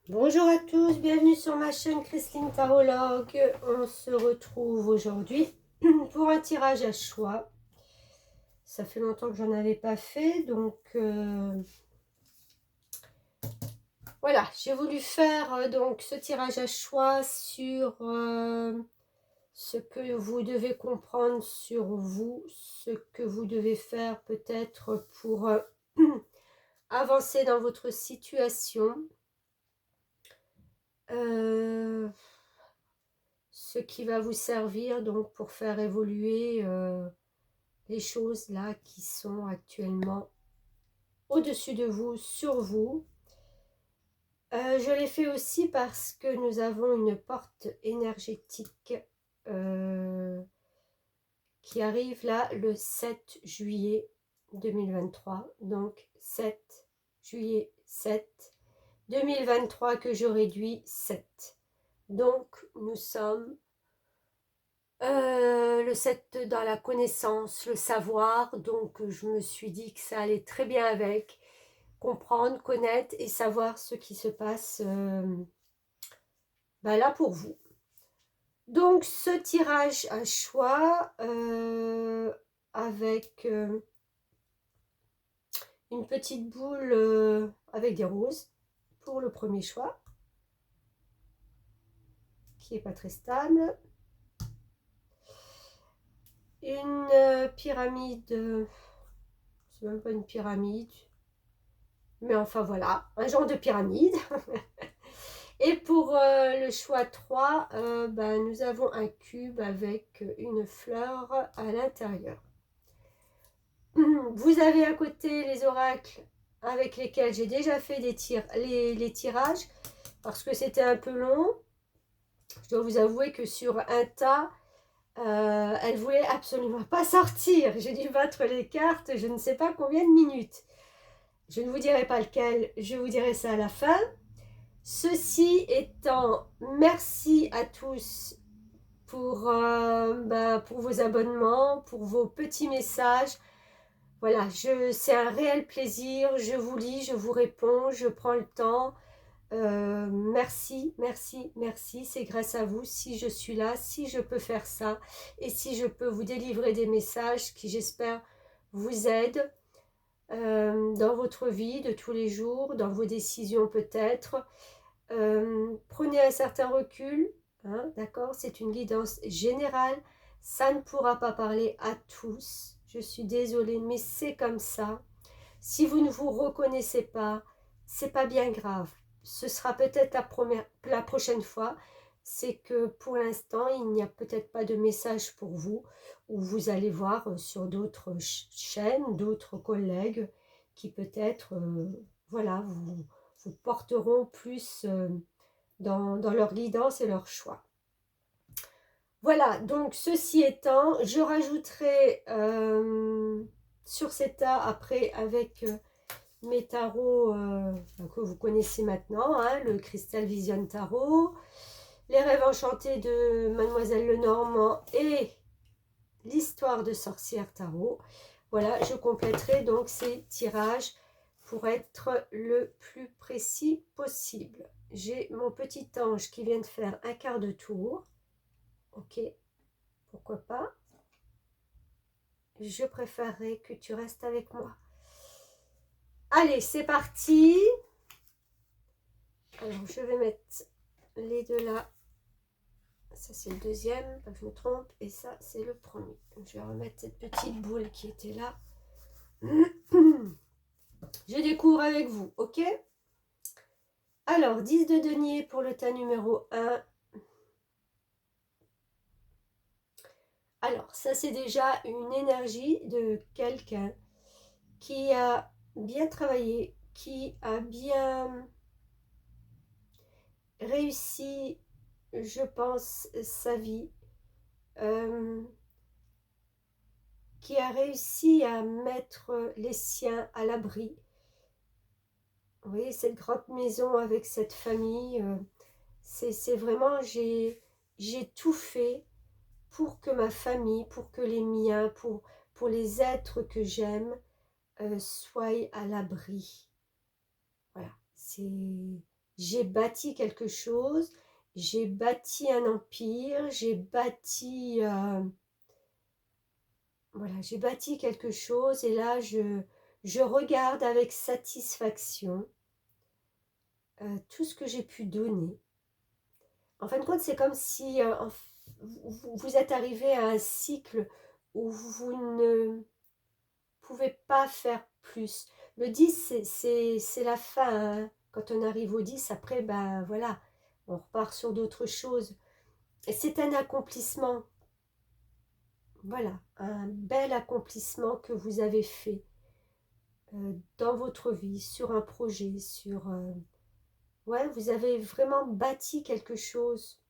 Bonjour à tous, bienvenue sur ma chaîne Christine Tarologue. On se retrouve aujourd'hui pour un tirage à choix. Ça fait longtemps que j'en avais pas fait, donc voilà, j'ai voulu faire donc ce tirage à choix sur ce que vous devez comprendre sur vous, ce que vous devez faire peut-être pour avancer dans votre situation. Ce qui va vous servir donc pour faire évoluer les choses là qui sont actuellement au-dessus de vous, sur vous. Je l'ai fait aussi parce que nous avons une porte énergétique qui arrive là le 7 juillet 2023. Donc 7 juillet 7 2023 que je réduis 7. Donc nous sommes le 7 dans la connaissance, le savoir, donc je me suis dit que ça allait très bien avec comprendre, connaître et savoir ce qui se passe là pour vous. Donc ce tirage à choix avec une petite boule avec des roses pour le premier choix qui n'est pas très stable. Une pyramide, c'est même pas une pyramide, mais enfin voilà, un genre de pyramide. Et pour le choix 3, nous avons un cube avec une fleur à l'intérieur. Vous avez à côté les oracles avec lesquels j'ai déjà fait les tirages, parce que c'était un peu long. Je dois vous avouer que sur un tas, elle ne voulait absolument pas sortir. J'ai dû battre les cartes, je ne sais pas combien de minutes. Je ne vous dirai pas lequel, je vous dirai ça à la fin. Ceci étant, merci à tous pour vos abonnements, pour vos petits messages. Voilà, c'est un réel plaisir. Je vous lis, je vous réponds, je prends le temps. Merci, merci, merci. C'est grâce à vous si je suis là, si je peux faire ça et si je peux vous délivrer des messages qui, j'espère, vous aident dans votre vie de tous les jours, dans vos décisions peut-être. Prenez un certain recul, hein, d'accord? C'est une guidance générale. Ça ne pourra pas parler à tous. Je suis désolée, mais c'est comme ça. Si vous ne vous reconnaissez pas, c'est pas bien grave. Ce sera peut-être la prochaine fois. C'est que pour l'instant, il n'y a peut-être pas de message pour vous, ou vous allez voir sur d'autres chaînes, d'autres collègues qui peut-être, voilà, vous porteront plus dans leur guidance et leur choix. Voilà, donc ceci étant, je rajouterai sur cet tas après avec mes tarots que vous connaissez maintenant, hein, le Crystal Vision Tarot, les rêves enchantés de Mademoiselle Lenormand et l'histoire de sorcière tarot. Voilà, je compléterai donc ces tirages pour être le plus précis possible. J'ai mon petit ange qui vient de faire un quart de tour. Ok, pourquoi pas. Je préférerais que tu restes avec moi. Allez, c'est parti. Alors, je vais mettre les deux là. Ça, c'est le deuxième, pas que je me trompe. Et ça, c'est le premier. Donc, je vais remettre cette petite boule qui était là. Je découvre avec vous, ok? Alors, 10 de denier pour le tas numéro 1. Alors, ça, c'est déjà une énergie de quelqu'un qui a bien travaillé, qui a bien réussi, je pense, sa vie, qui a réussi à mettre les siens à l'abri. Vous voyez, cette grande maison avec cette famille, c'est vraiment, j'ai tout fait pour que ma famille, pour que les miens, pour les êtres que j'aime, soient à l'abri. Voilà, c'est j'ai bâti quelque chose, j'ai bâti un empire, j'ai bâti, voilà, j'ai bâti quelque chose et là, je regarde avec satisfaction tout ce que j'ai pu donner. En fin de compte, c'est comme si vous êtes arrivé à un cycle où vous ne pouvez pas faire plus. Le 10, c'est la fin. Hein. Quand on arrive au 10, après, ben voilà, on repart sur d'autres choses. Et c'est un accomplissement. Voilà, un bel accomplissement que vous avez fait dans votre vie, sur un projet, sur... ouais, vous avez vraiment bâti quelque chose.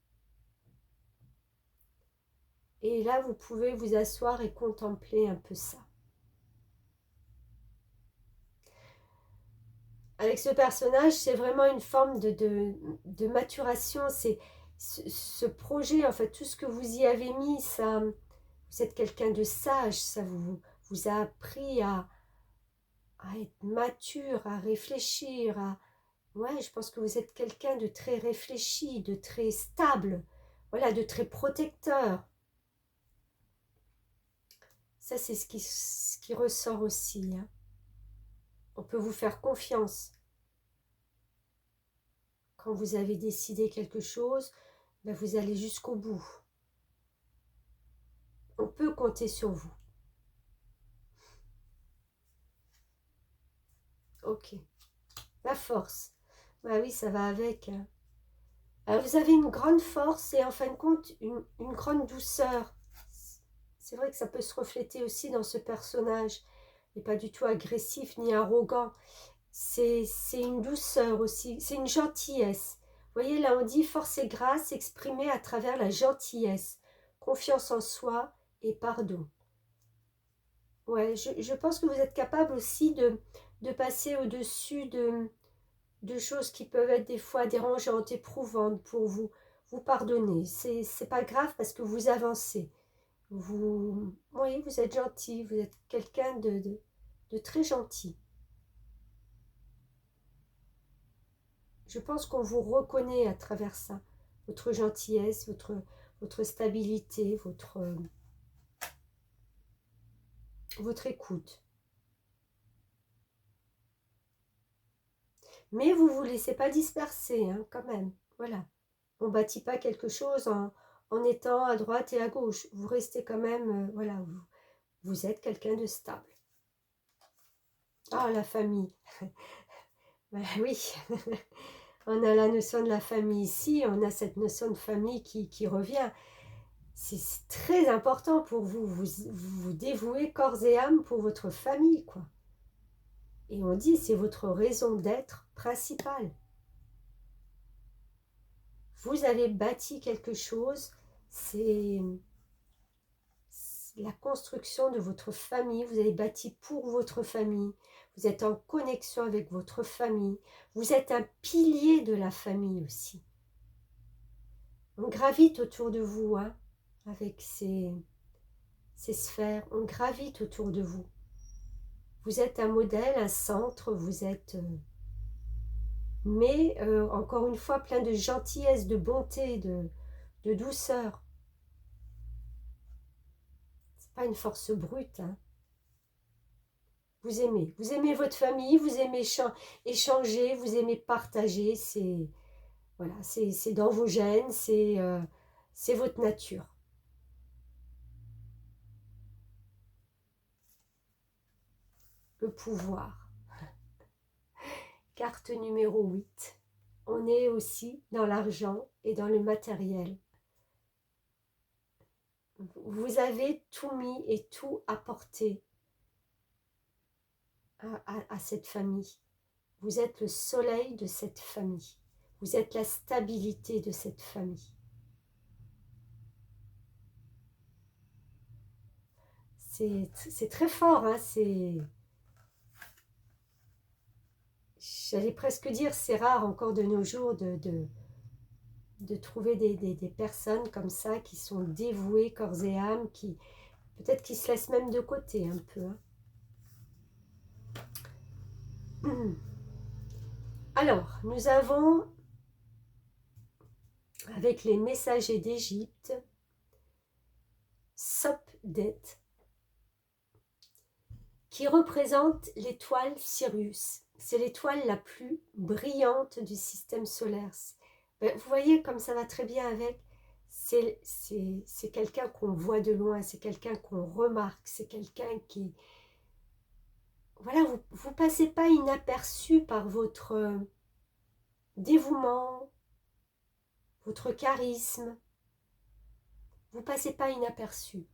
Et là, vous pouvez vous asseoir et contempler un peu ça. Avec ce personnage, c'est vraiment une forme de maturation. C'est ce projet, en fait, tout ce que vous y avez mis, ça, vous êtes quelqu'un de sage, ça vous a appris à être mature, à réfléchir. Ouais, je pense que vous êtes quelqu'un de très réfléchi, de très stable, voilà, de très protecteur. Ça, c'est ce qui ressort aussi. Hein. On peut vous faire confiance. Quand vous avez décidé quelque chose, ben vous allez jusqu'au bout. On peut compter sur vous. Ok. La force. Bah oui, ça va avec. Hein. Alors, vous avez une grande force et en fin de compte, une grande douceur. C'est vrai que ça peut se refléter aussi dans ce personnage. Il n'est pas du tout agressif ni arrogant. C'est une douceur aussi. C'est une gentillesse. Vous voyez, là, on dit force et grâce exprimée à travers la gentillesse. Confiance en soi et pardon. Ouais, je pense que vous êtes capable aussi de passer au-dessus de choses qui peuvent être des fois dérangeantes, éprouvantes pour vous. Vous pardonnez. C'est pas grave parce que vous avancez. Oui, vous êtes gentil. Vous êtes quelqu'un de très gentil. Je pense qu'on vous reconnaît à travers ça. Votre gentillesse, votre stabilité, votre écoute. Mais vous ne vous laissez pas disperser, hein, quand même. Voilà. On ne bâtit pas quelque chose en étant à droite et à gauche. Vous restez quand même, voilà, vous êtes quelqu'un de stable. Ah, la famille. Ben oui, on a la notion de la famille ici, on a cette notion de famille qui revient. C'est très important pour vous. Vous dévouez corps et âme pour votre famille, quoi. Et on dit, c'est votre raison d'être principale. Vous avez bâti quelque chose, c'est la construction de votre famille. Vous avez bâti pour votre famille. Vous êtes en connexion avec votre famille. Vous êtes un pilier de la famille aussi. On gravite autour de vous, hein, avec ces sphères. On gravite autour de vous. Vous êtes un modèle, un centre, vous êtes... mais, encore une fois, plein de gentillesse, de bonté, de douceur. C'est pas une force brute, hein. Vous aimez votre famille, vous aimez échanger, vous aimez partager, c'est voilà, c'est dans vos gènes, c'est votre nature. Le pouvoir. Carte numéro 8. On est aussi dans l'argent et dans le matériel. Vous avez tout mis et tout apporté à cette famille. Vous êtes le soleil de cette famille. Vous êtes la stabilité de cette famille. C'est très fort, hein, j'allais presque dire, c'est rare encore de nos jours de trouver des personnes comme ça qui sont dévouées corps et âme, qui peut-être qui se laissent même de côté un peu. Hein. Alors, nous avons avec les messagers d'Égypte, Sopdet, qui représente l'étoile Sirius. C'est l'étoile la plus brillante du système solaire. Vous voyez comme ça va très bien avec. C'est quelqu'un qu'on voit de loin, c'est quelqu'un qu'on remarque, c'est quelqu'un qui... Voilà, vous ne passez pas inaperçu par votre dévouement, votre charisme. Vous ne passez pas inaperçu.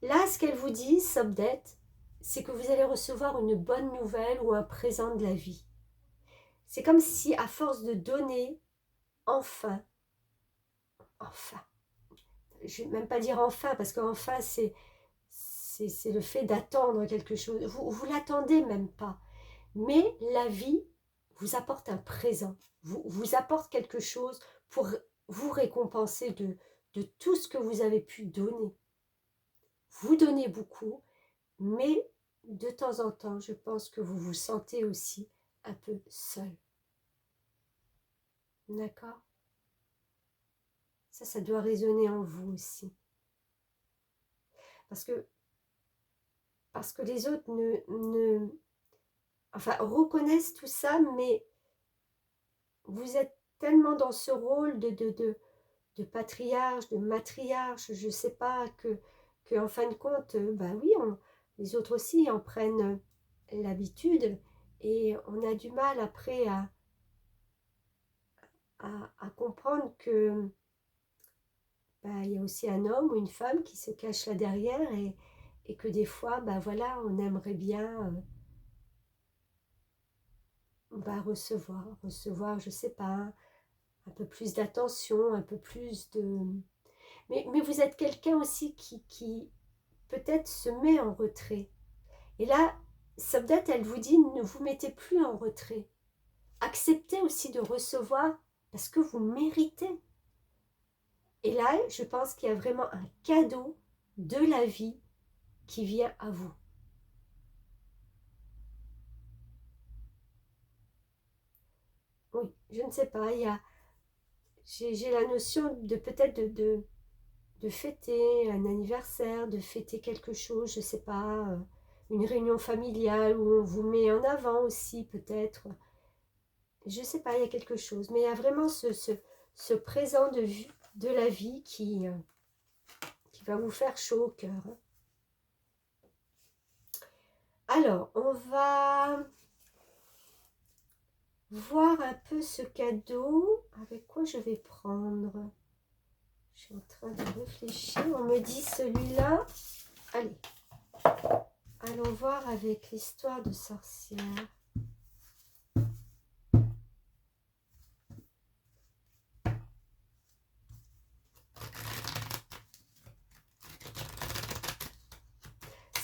Là, ce qu'elle vous dit, Sobdet, c'est que vous allez recevoir une bonne nouvelle ou un présent de la vie. C'est comme si, à force de donner, enfin, je ne vais même pas dire enfin, parce qu'enfin, c'est le fait d'attendre quelque chose. Vous l'attendez même pas. Mais la vie vous apporte un présent, vous apporte quelque chose pour vous récompenser de tout ce que vous avez pu donner. Vous donnez beaucoup, mais de temps en temps, je pense que vous vous sentez aussi un peu seul. D'accord? Ça doit résonner en vous aussi. Parce que les autres reconnaissent tout ça, mais vous êtes tellement dans ce rôle de patriarche, de matriarche, je ne sais pas, que en fin de compte, oui, les autres aussi en prennent l'habitude et on a du mal après à comprendre que il y a aussi un homme ou une femme qui se cache là derrière et que des fois, voilà, on aimerait bien recevoir, je sais pas, un peu plus d'attention, un peu plus de... Mais vous êtes quelqu'un aussi qui peut-être se met en retrait. Et là, Sobdat, elle vous dit, ne vous mettez plus en retrait. Acceptez aussi de recevoir parce que vous méritez. Et là, je pense qu'il y a vraiment un cadeau de la vie qui vient à vous. Oui, je ne sais pas, j'ai la notion de peut-être de fêter un anniversaire, de fêter quelque chose, je ne sais pas, une réunion familiale où on vous met en avant aussi peut-être. Je ne sais pas, il y a quelque chose, mais il y a vraiment ce présent de la vie qui va vous faire chaud au cœur. Alors, on va voir un peu ce cadeau. Avec quoi je vais prendre? Je suis en train de réfléchir. On me dit celui-là. Allez, allons voir avec l'histoire de sorcière.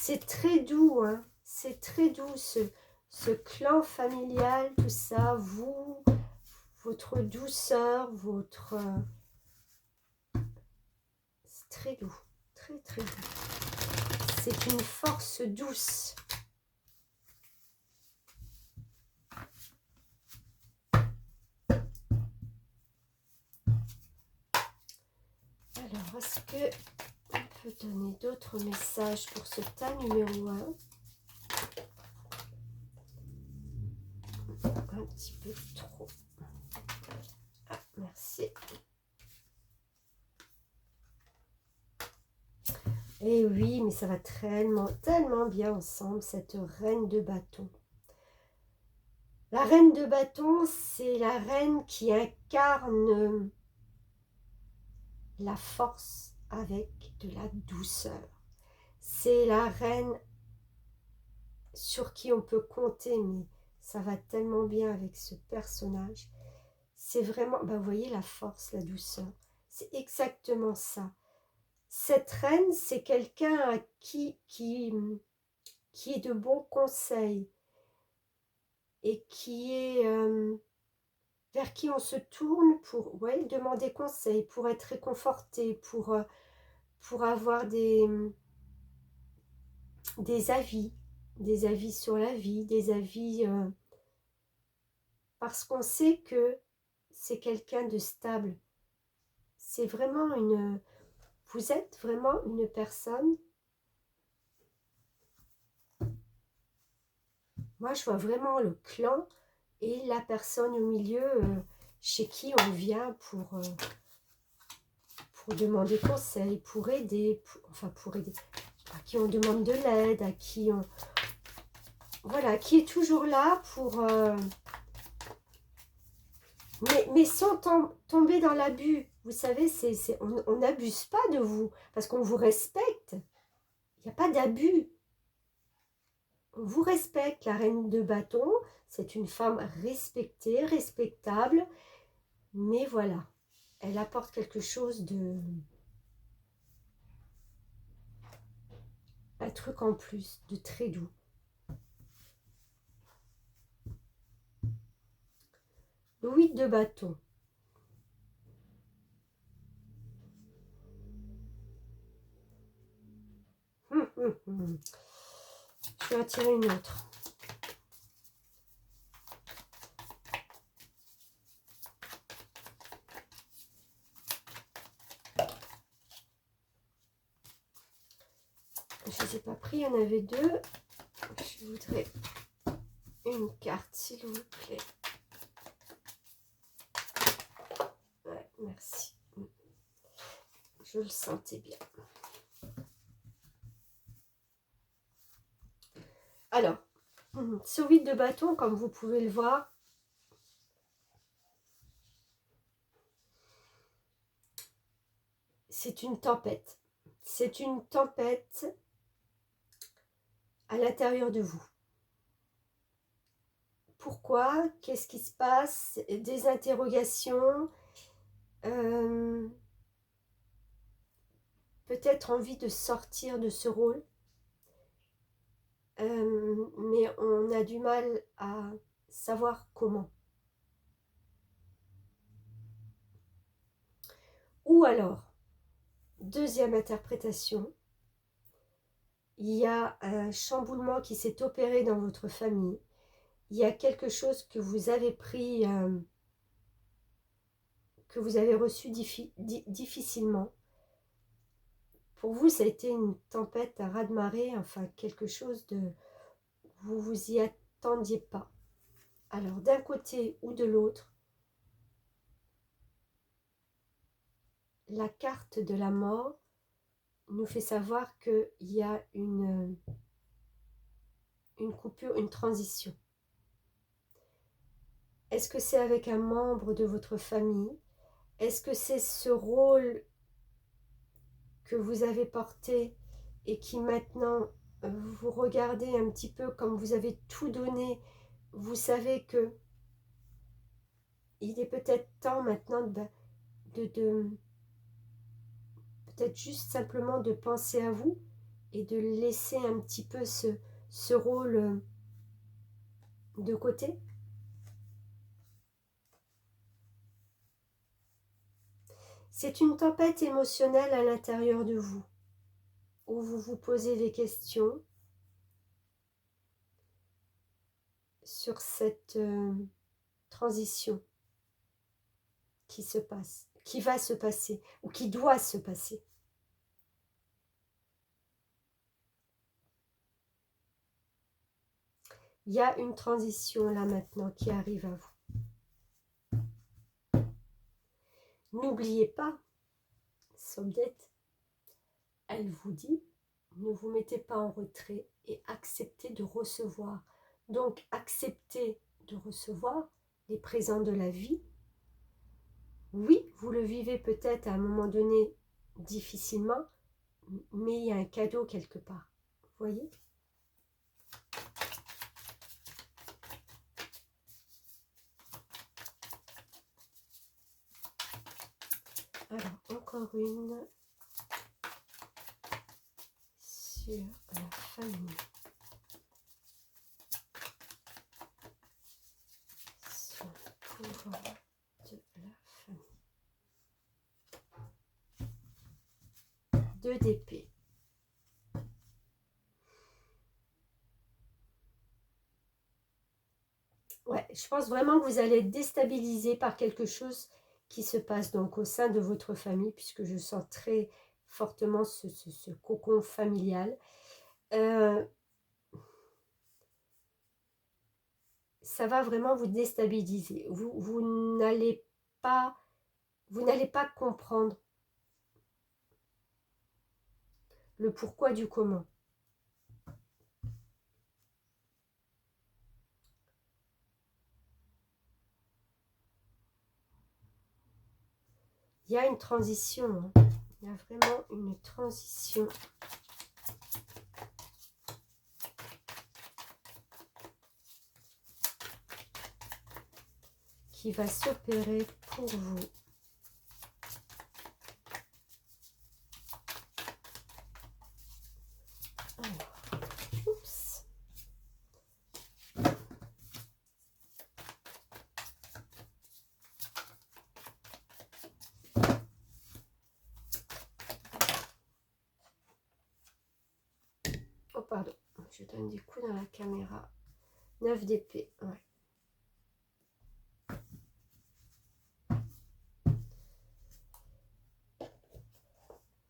C'est très doux, hein. C'est très doux ce clan familial, tout ça, vous, votre douceur, votre... C'est très doux, très très doux. C'est une force douce. Alors, est-ce que on peut donner d'autres messages pour ce tas numéro 1? Un petit peu trop. Ah, merci. Et oui, mais ça va tellement bien ensemble, cette reine de bâton. La reine de bâton, c'est la reine qui incarne la force avec de la douceur. C'est la reine sur qui on peut compter, mais ça va tellement bien avec ce personnage. C'est vraiment, vous voyez la force, la douceur. C'est exactement ça. Cette reine, c'est quelqu'un qui est de bons conseils et qui est vers qui on se tourne pour demander conseil, pour être réconforté, pour avoir des avis sur la vie, des avis parce qu'on sait que c'est quelqu'un de stable. C'est vraiment une... Vous êtes vraiment une personne... Moi, je vois vraiment le clan et la personne au milieu chez qui on vient pour demander conseil, pour aider, pour aider, à qui on demande de l'aide, à qui on... Voilà, qui est toujours là pour... mais sans tomber dans l'abus. Vous savez, on n'abuse pas de vous, parce qu'on vous respecte. Il n'y a pas d'abus. On vous respecte. La reine de bâton, c'est une femme respectée, respectable, mais voilà, elle apporte quelque chose de... un truc en plus, de très doux. Le 8 de bâton. Je vais en tirer une autre. Je ne les ai pas pris, il y en avait deux. Je voudrais une carte, s'il vous plaît. Ouais, merci. Je le sentais bien. Alors, ce 8 de bâton, comme vous pouvez le voir, c'est une tempête. C'est une tempête à l'intérieur de vous. Pourquoi? Qu'est-ce qui se passe? Des interrogations, peut-être envie de sortir de ce rôle, mais on a du mal à savoir comment. Ou alors, deuxième interprétation, il y a un chamboulement qui s'est opéré dans votre famille. Il y a quelque chose que vous avez pris, que vous avez reçu difficilement. Pour vous, ça a été une tempête à raz-de-marée, enfin quelque chose de... Vous vous y attendiez pas. Alors, d'un côté ou de l'autre, la carte de la mort nous fait savoir qu'il y a une coupure, une transition. Est-ce que c'est avec un membre de votre famille? Est-ce que c'est ce rôle que vous avez porté et qui maintenant, vous regardez un petit peu comme vous avez tout donné, vous savez que il est peut-être temps maintenant de peut-être juste simplement de penser à vous et de laisser un petit peu ce rôle de côté. C'est une tempête émotionnelle à l'intérieur de vous, où vous vous posez des questions sur cette transition qui se passe, qui va se passer, ou qui doit se passer. Il y a une transition là maintenant qui arrive à vous. N'oubliez pas, Somdette, elle vous dit, ne vous mettez pas en retrait et acceptez de recevoir. Donc, acceptez de recevoir les présents de la vie. Oui, vous le vivez peut-être à un moment donné difficilement, mais il y a un cadeau quelque part. Vous voyez ? Alors, encore une sur la famille. Sur le pouvoir de la famille. 2 d'épée. Ouais, je pense vraiment que vous allez être déstabilisé par quelque chose qui se passe donc au sein de votre famille, puisque je sens très fortement ce cocon familial. Ça va vraiment vous déstabiliser. Vous n'allez pas comprendre le pourquoi du comment. Il y a une transition, hein. Il y a vraiment une transition. Qui va s'opérer pour vous. Alors, oups. Oh, pardon. Je donne des coups dans la caméra. 9 d'épée. Ouais.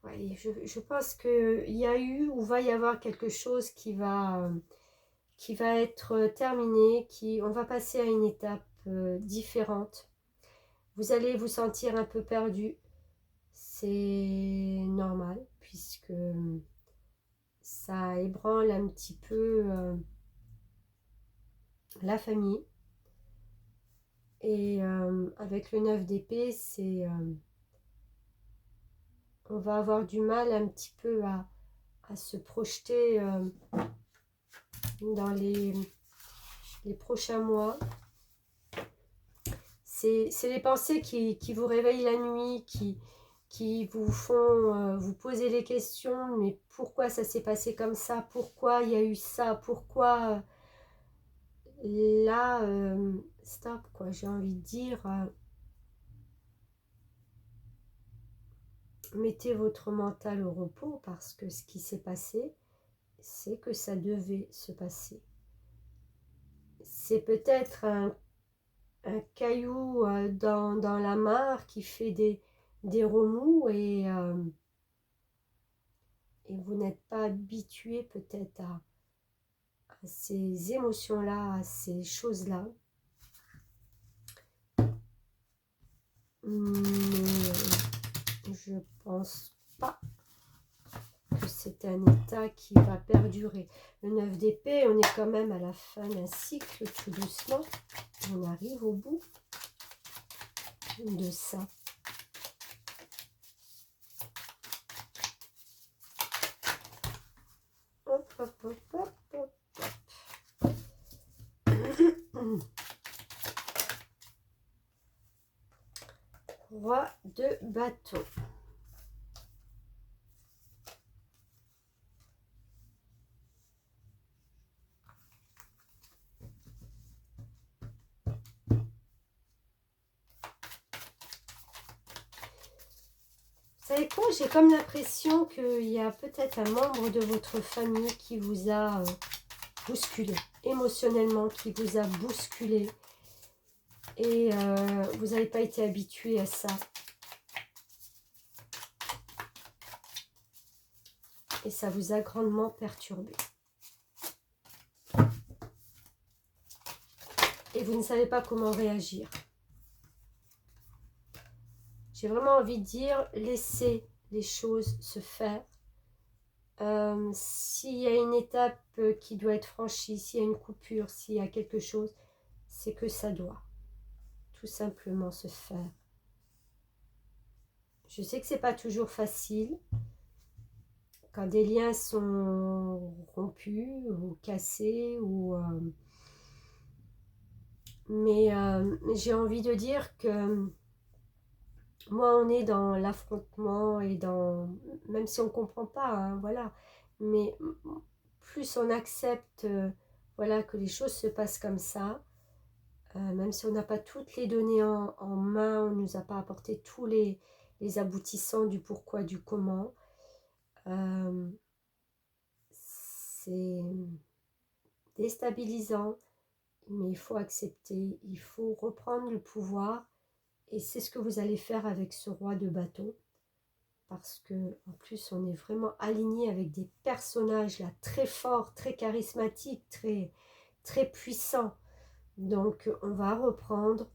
Ouais, je pense qu'il y a eu ou va y avoir quelque chose qui va être terminé, on va passer à une étape différente. Vous allez vous sentir un peu perdu. C'est normal puisque ça ébranle un petit peu la famille. Et avec le 9 d'épée, on va avoir du mal un petit peu à se projeter dans les prochains mois. C'est les pensées qui vous réveillent la nuit, qui vous font vous poser les questions, mais pourquoi ça s'est passé comme ça? Pourquoi il y a eu ça? Pourquoi là, stop, quoi, j'ai envie de dire, mettez votre mental au repos parce que ce qui s'est passé, c'est que ça devait se passer. C'est peut-être un caillou dans la mare qui fait des remous et vous n'êtes pas habitué peut-être à ces émotions-là, à ces choses-là. Mais je pense pas que c'est un état qui va perdurer. Le 9 d'épée, on est quand même à la fin d'un cycle, tout doucement. On arrive au bout de ça. Hop, hop, hop, hop, hop, hop. Roi de bâton. Vous savez quoi? J'ai comme l'impression qu'il y a peut-être un membre de votre famille qui vous a bousculé, émotionnellement, qui vous a bousculé. Et vous n'avez pas été habitué à ça. Et ça vous a grandement perturbé. Et vous ne savez pas comment réagir. J'ai vraiment envie de dire, laissez les choses se faire. S'il y a une étape qui doit être franchie, s'il y a une coupure, s'il y a quelque chose, c'est que ça doit tout simplement se faire. Je sais que c'est pas toujours facile quand des liens sont rompus ou cassés mais j'ai envie de dire que moi on est dans l'affrontement et même si on comprend pas, hein, voilà, mais plus on accepte voilà, que les choses se passent comme ça, même si on n'a pas toutes les données en main, on ne nous a pas apporté tous les aboutissants du pourquoi, du comment, c'est déstabilisant, mais il faut accepter, il faut reprendre le pouvoir. Et c'est ce que vous allez faire avec ce roi de bâton. Parce que en plus, on est vraiment aligné avec des personnages là très forts, très charismatiques, très puissants. Donc, on va reprendre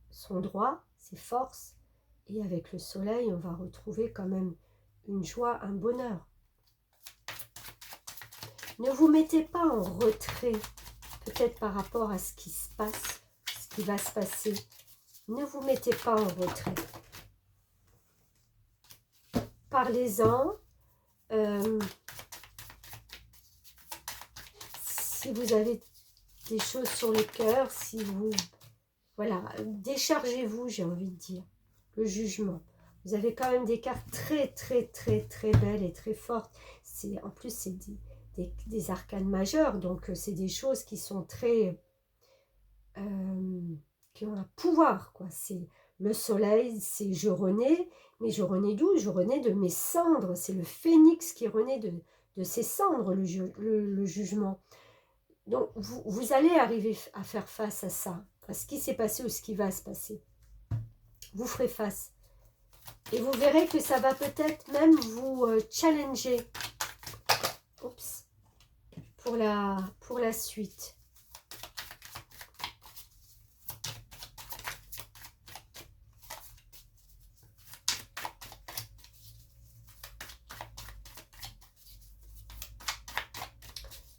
son droit, ses forces. Et avec le soleil, on va retrouver quand même une joie, un bonheur. Ne vous mettez pas en retrait, peut-être par rapport à ce qui se passe, ce qui va se passer. Ne vous mettez pas en retrait. Parlez-en. Si vous avez des choses sur le cœur, si vous... Voilà, déchargez-vous, j'ai envie de dire, le jugement. Vous avez quand même des cartes très belles et très fortes. En plus, c'est des arcanes majeures, donc c'est des choses qui sont très... qui ont un pouvoir, quoi. C'est le soleil, c'est je renais, mais je renais d'où? Je renais de mes cendres. C'est le phénix qui renaît de ses cendres, le jugement. Donc, vous allez arriver à faire face à ça, à ce qui s'est passé ou ce qui va se passer. Vous ferez face. Et vous verrez que ça va peut-être même vous challenger. Oups. Pour la suite.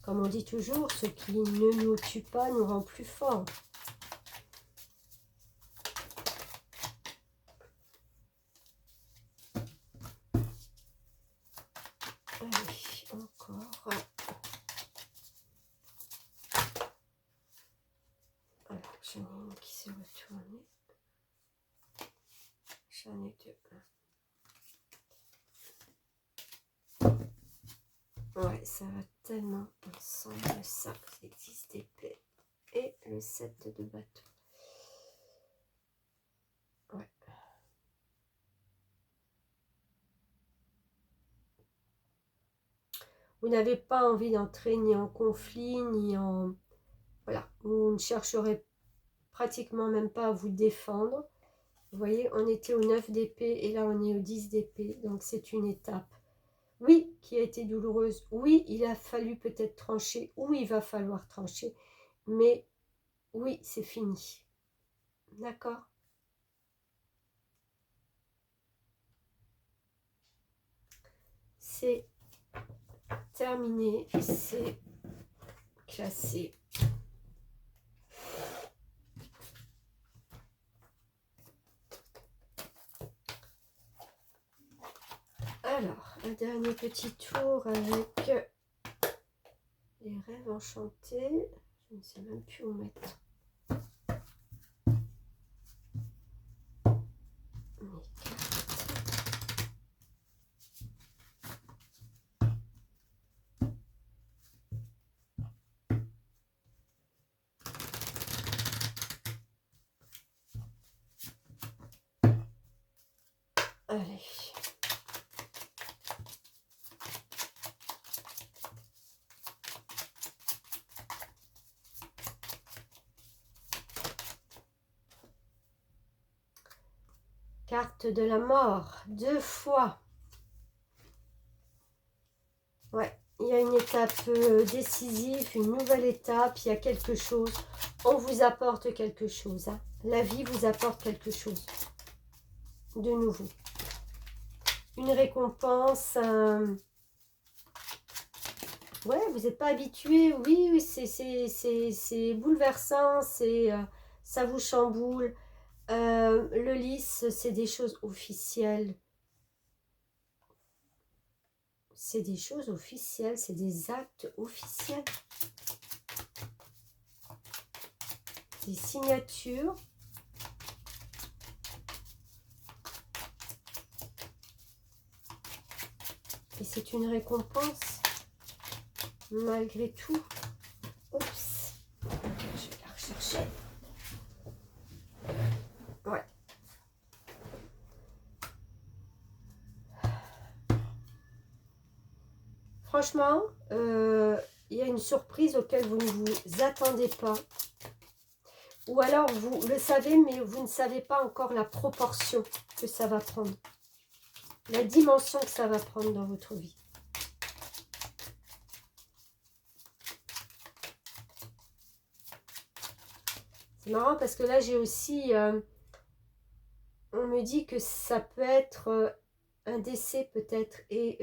Comme on dit toujours, ce qui ne nous tue pas nous rend plus forts. Allez, encore. Alors, j'en ai une qui s'est retournée. J'en ai deux. Ouais, ça va tellement ensemble, ça, les 10 d'épée et le 7 de bâton. Ouais. Vous n'avez pas envie d'entrer ni en conflit, ni en... Voilà, vous ne chercherez pratiquement même pas à vous défendre. Vous voyez, on était au 9 d'épée et là on est au 10 d'épée, donc c'est une étape. Oui, qui a été douloureuse. Oui, il a fallu peut-être trancher. Oui, il va falloir trancher. Mais oui, c'est fini. D'accord? C'est terminé. C'est classé. Alors, un dernier petit tour avec les rêves enchantés. Je ne sais même plus où mettre. Allez. Carte de la mort, 2 fois. Ouais, il y a une étape décisive, une nouvelle étape, il y a quelque chose. On vous apporte quelque chose. Hein. La vie vous apporte quelque chose de nouveau. Une récompense. Ouais, vous n'êtes pas habitué. Oui, oui, c'est bouleversant. Ça vous chamboule. Le lys, c'est des choses officielles. C'est des choses officielles. C'est des actes officiels. Des signatures. Et c'est une récompense. Malgré tout. Oups. Je vais la rechercher. Ouais. Franchement, il y a une surprise auquel vous ne vous attendez pas. Ou alors vous le savez, mais vous ne savez pas encore la proportion que ça va prendre. La dimension que ça va prendre dans votre vie. C'est marrant parce que là, j'ai aussi... on me dit que ça peut être un décès peut-être et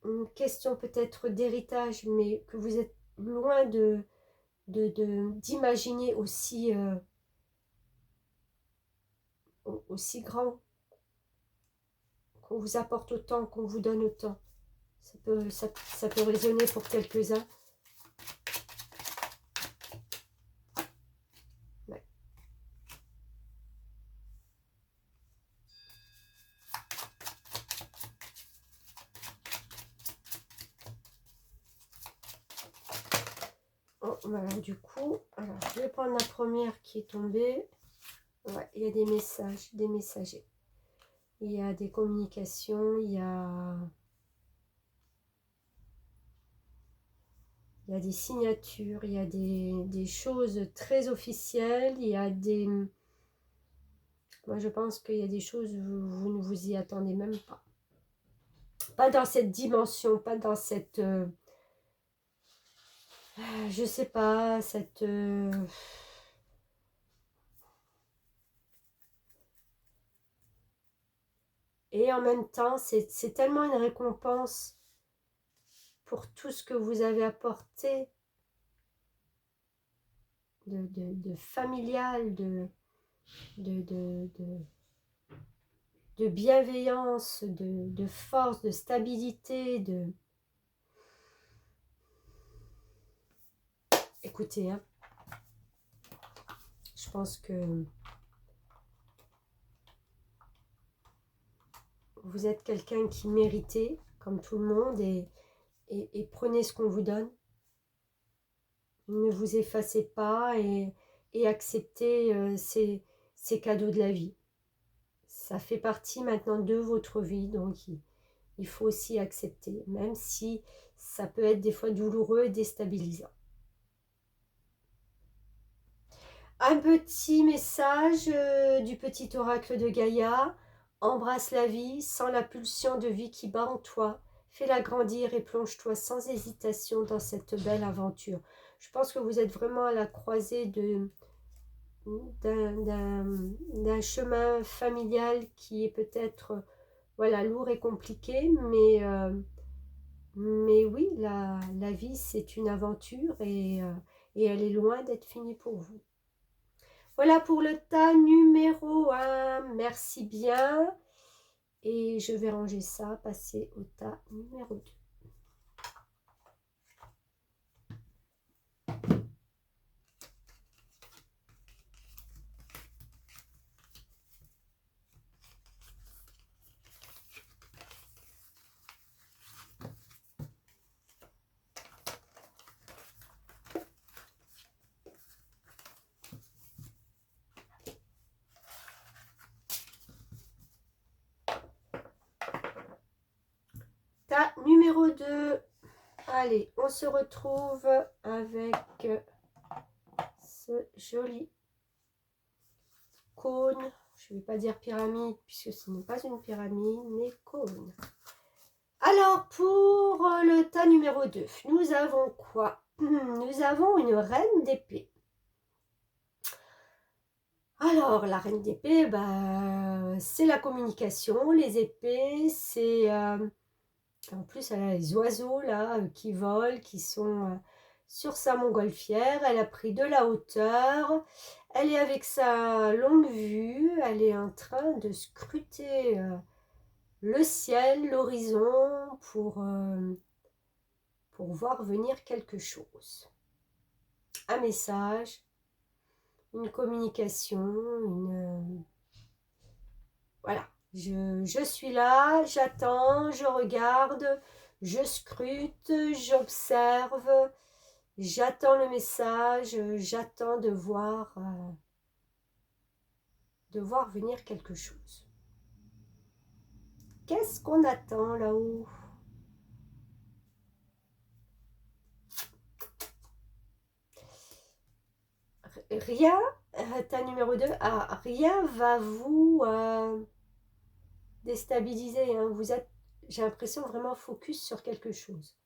une question peut-être d'héritage, mais que vous êtes loin d'imaginer aussi, aussi grand, qu'on vous apporte autant, qu'on vous donne autant. Ça peut résonner pour quelques-uns. Ouais. Oh, voilà, du coup, alors, je vais prendre la première qui est tombée. Ouais, il y a des messages, des messagers. Il y a des communications, il y a des signatures, il y a des choses très officielles, il y a des... Moi, je pense qu'il y a des choses, vous ne vous y attendez même pas. Pas dans cette dimension, pas dans cette... je sais pas, cette... Et en même temps, c'est tellement une récompense pour tout ce que vous avez apporté de familial, de bienveillance, de force, de stabilité, de... Écoutez, hein, je pense que vous êtes quelqu'un qui méritait, comme tout le monde, et prenez ce qu'on vous donne. Ne vous effacez pas et acceptez ces cadeaux de la vie. Ça fait partie maintenant de votre vie, donc il faut aussi accepter, même si ça peut être des fois douloureux et déstabilisant. Un petit message du petit oracle de Gaïa. Embrasse la vie sans la pulsion de vie qui bat en toi. Fais-la grandir et plonge-toi sans hésitation dans cette belle aventure. Je pense que vous êtes vraiment à la croisée d'un chemin familial qui est peut-être voilà, lourd et compliqué, mais oui, la vie c'est une aventure et elle est loin d'être finie pour vous. Voilà pour le tas numéro 1. Merci bien. Et je vais ranger ça, passer au tas numéro 2. Tas numéro 2. Allez, on se retrouve avec ce joli cône. Je ne vais pas dire pyramide, puisque ce n'est pas une pyramide, mais cône. Alors, pour le tas numéro 2, nous avons quoi? Nous avons une reine d'épée. Alors, la reine d'épée, bah, c'est la communication, les épées, c'est... en plus, elle a les oiseaux là qui volent, qui sont sur sa montgolfière. Elle a pris de la hauteur. Elle est avec sa longue vue. Elle est en train de scruter le ciel, l'horizon pour voir venir quelque chose. Un message, une communication, voilà. Je suis là, j'attends, je regarde, je scrute, j'observe, j'attends le message, j'attends de voir venir quelque chose. Qu'est-ce qu'on attend là-haut? rien, ta numéro 2, rien va vous déstabiliser. Hein. Vous êtes, j'ai l'impression, vraiment focus sur quelque chose.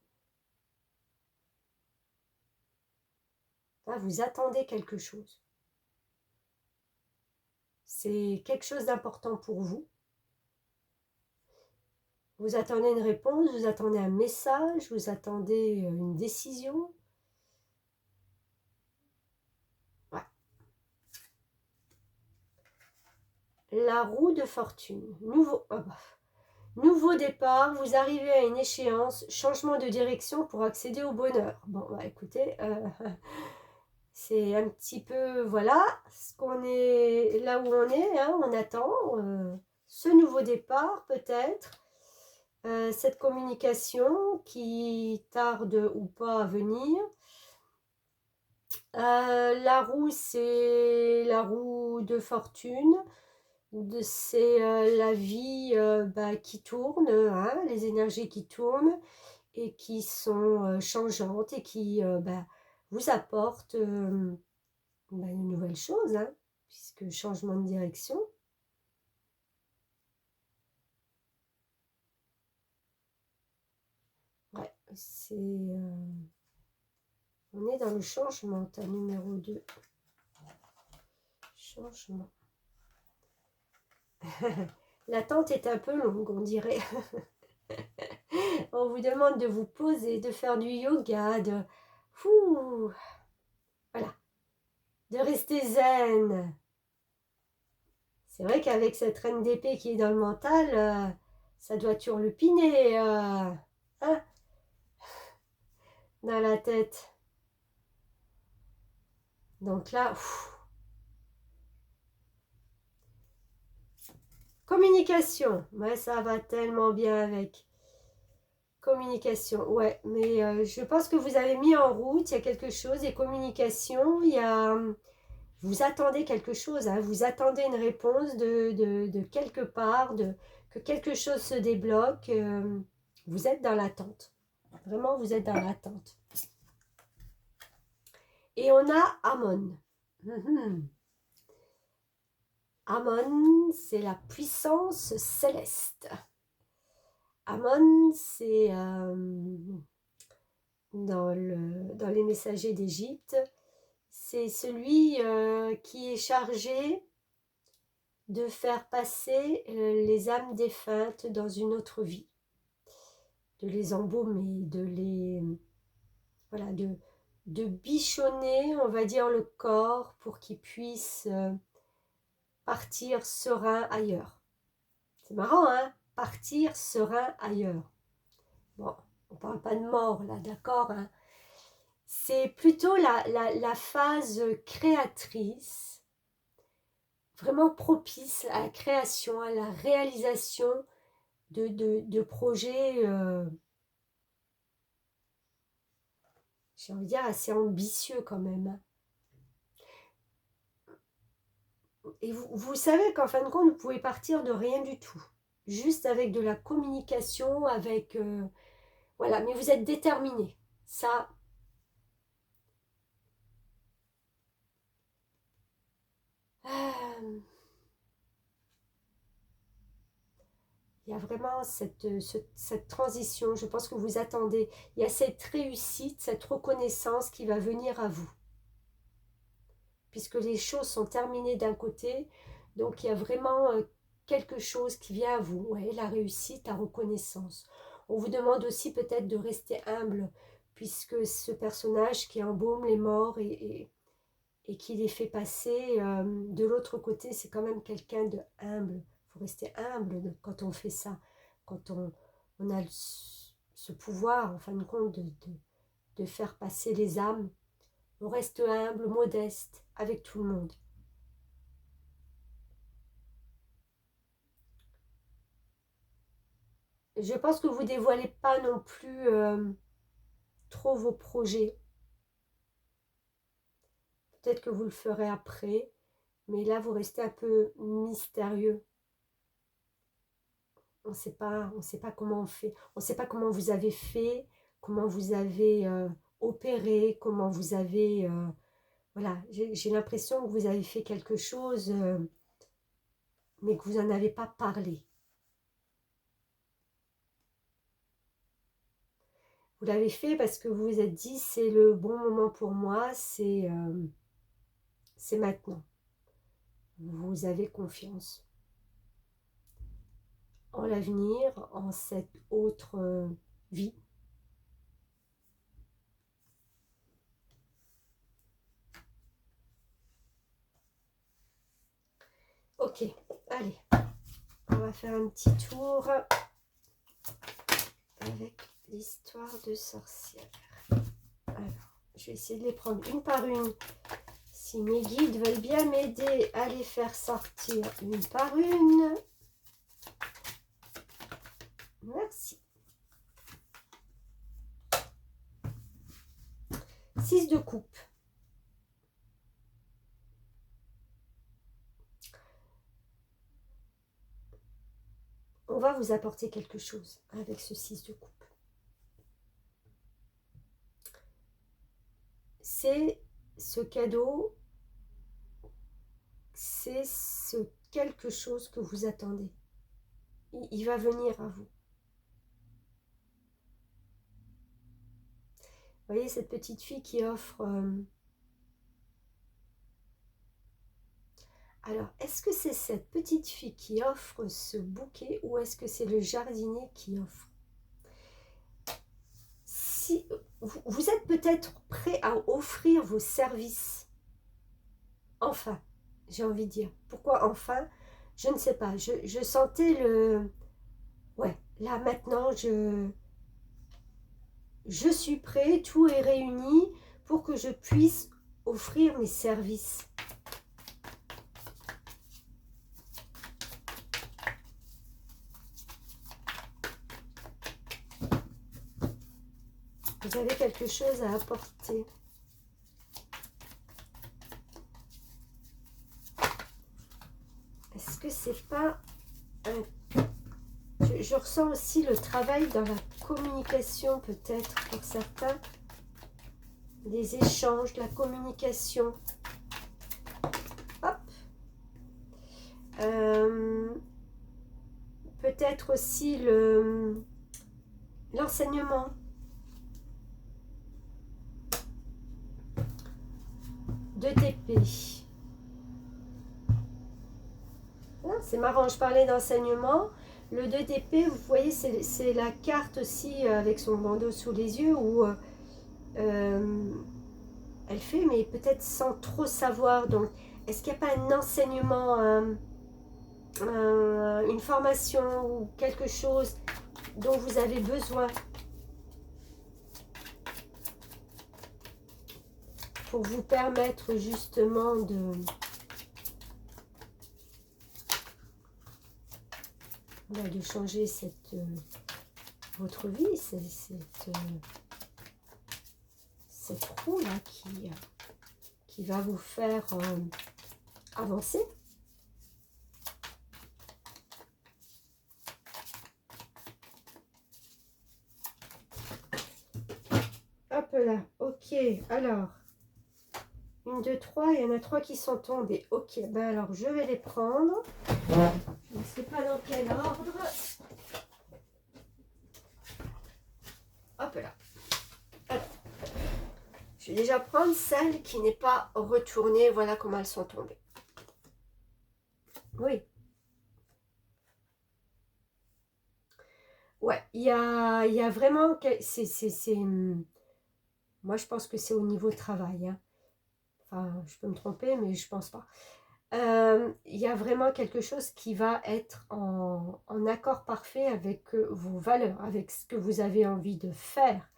Là, vous attendez quelque chose. C'est quelque chose d'important pour vous. Vous attendez une réponse, vous attendez un message, vous attendez une décision. Ouais. La roue de fortune. Nouveau départ, vous arrivez à une échéance, changement de direction pour accéder au bonheur. Bon, bah écoutez, c'est un petit peu, voilà, ce qu'on est, là où on est, hein, on attend ce nouveau départ peut-être, cette communication qui tarde ou pas à venir. La roue, c'est la roue de fortune, c'est la vie qui tourne, hein, les énergies qui tournent et qui sont changeantes et qui vous apportent une nouvelle chose, hein, puisque changement de direction. Ouais, c'est... on est dans le changement, ta numéro 2. Changement. L'attente est un peu longue, on dirait. On vous demande de vous poser, de faire du yoga, de... voilà. De rester zen. C'est vrai qu'avec cette reine d'épée qui est dans le mental, ça doit turlupiner hein, dans la tête. Donc là, communication. Ouais, ça va tellement bien avec. Communication, ouais. Mais je pense que vous avez mis en route, il y a quelque chose. Et communication, il y a... Vous attendez quelque chose, hein, vous attendez une réponse de quelque part, que quelque chose se débloque. Vous êtes dans l'attente. Vraiment, vous êtes dans l'attente. Et on a Amon. Amon, c'est la puissance céleste. Amon, c'est dans les messagers d'Égypte, c'est celui qui est chargé de faire passer les âmes défuntes dans une autre vie, de les embaumer, de les voilà, de bichonner, on va dire, le corps pour qu'ils puissent partir serein ailleurs. C'est marrant, hein? Partir serein ailleurs. Bon, on ne parle pas de mort là, d'accord, hein? C'est plutôt la phase créatrice, vraiment propice à la création, à la réalisation de projets, j'ai envie de dire, assez ambitieux quand même. Et vous savez qu'en fin de compte, vous pouvez partir de rien du tout, juste avec de la communication, avec... voilà, mais vous êtes déterminé. Ça... il y a vraiment cette transition, je pense que vous attendez. Il y a cette réussite, cette reconnaissance qui va venir à vous. Puisque les choses sont terminées d'un côté, donc il y a vraiment quelque chose qui vient à vous. Ouais, la réussite, la reconnaissance. On vous demande aussi peut-être de rester humble, puisque ce personnage qui embaume les morts et qui les fait passer de l'autre côté, c'est quand même quelqu'un de humble. Il faut rester humble quand on fait ça, quand on a ce pouvoir, en fin de compte, de faire passer les âmes. On reste humble, modeste, avec tout le monde. Je pense que vous ne dévoilez pas non plus trop vos projets. Peut-être que vous le ferez après, mais là, vous restez un peu mystérieux. On ne sait pas comment on fait. On ne sait pas comment vous avez fait, comment vous avez opéré, comment vous avez voilà, j'ai l'impression que vous avez fait quelque chose, mais que vous n'en avez pas parlé. Vous l'avez fait parce que vous vous êtes dit, c'est le bon moment pour moi, c'est maintenant. Vous avez confiance en l'avenir, en cette autre vie. Ok, allez, on va faire un petit tour avec l'histoire de sorcière. Alors, je vais essayer de les prendre une par une. Si mes guides veulent bien m'aider à les faire sortir une par une. Merci. 6 de coupe. On va vous apporter quelque chose avec ce 6 de coupe. C'est ce cadeau, c'est ce quelque chose que vous attendez. Il va venir à vous. Vous voyez cette petite fille qui offre... Alors, est-ce que c'est cette petite fille qui offre ce bouquet ou est-ce que c'est le jardinier qui offre? Si vous êtes peut-être prêt à offrir vos services, enfin, j'ai envie de dire. Pourquoi enfin? Je ne sais pas. Je sentais le... Ouais, là maintenant, je suis prêt, tout est réuni pour que je puisse offrir mes services. Vous avez quelque chose à apporter. Est-ce que c'est pas un... Je ressens aussi le travail dans la communication peut-être pour certains. Les échanges, la communication. Hop. Peut-être aussi l'enseignement. Deux d'épée. C'est marrant, je parlais d'enseignement. Le 2 d'épée, vous voyez, c'est la carte aussi avec son bandeau sous les yeux où elle fait, mais peut-être sans trop savoir. Donc, est-ce qu'il n'y a pas un enseignement, une formation ou quelque chose dont vous avez besoin pour vous permettre justement de changer votre vie, cette roue là qui va vous faire avancer. Hop là, ok, alors 1, 2, 3, il y en a 3 qui sont tombés. Ok, ben alors je vais les prendre. Je ne sais pas dans quel ordre. Hop là. Alors, je vais déjà prendre celle qui n'est pas retournée. Voilà comment elles sont tombées. Oui. Ouais, il y a vraiment... Moi, je pense que c'est au niveau travail. Hein. Enfin, je peux me tromper, mais je pense pas. Il y a vraiment quelque chose qui va être en accord parfait avec vos valeurs, avec ce que vous avez envie de faire.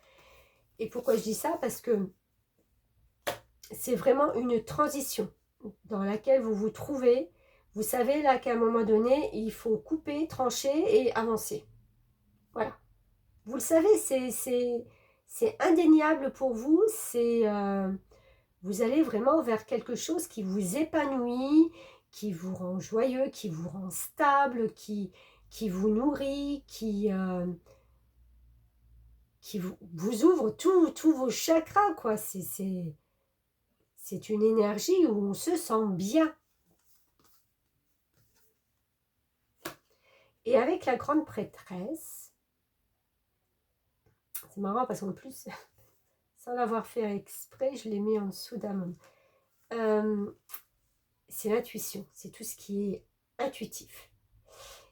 Et pourquoi je dis ça? Parce que c'est vraiment une transition dans laquelle vous vous trouvez. Vous savez là qu'à un moment donné, il faut couper, trancher et avancer. Voilà. Vous le savez, c'est indéniable pour vous. Vous allez vraiment vers quelque chose qui vous épanouit, qui vous rend joyeux, qui vous rend stable, qui vous nourrit, qui vous ouvre tous vos chakras, quoi. C'est c'est une énergie où on se sent bien. Et avec la grande prêtresse, c'est marrant parce qu'en plus, sans l'avoir fait exprès, je l'ai mis en dessous d'Amon. C'est l'intuition, c'est tout ce qui est intuitif.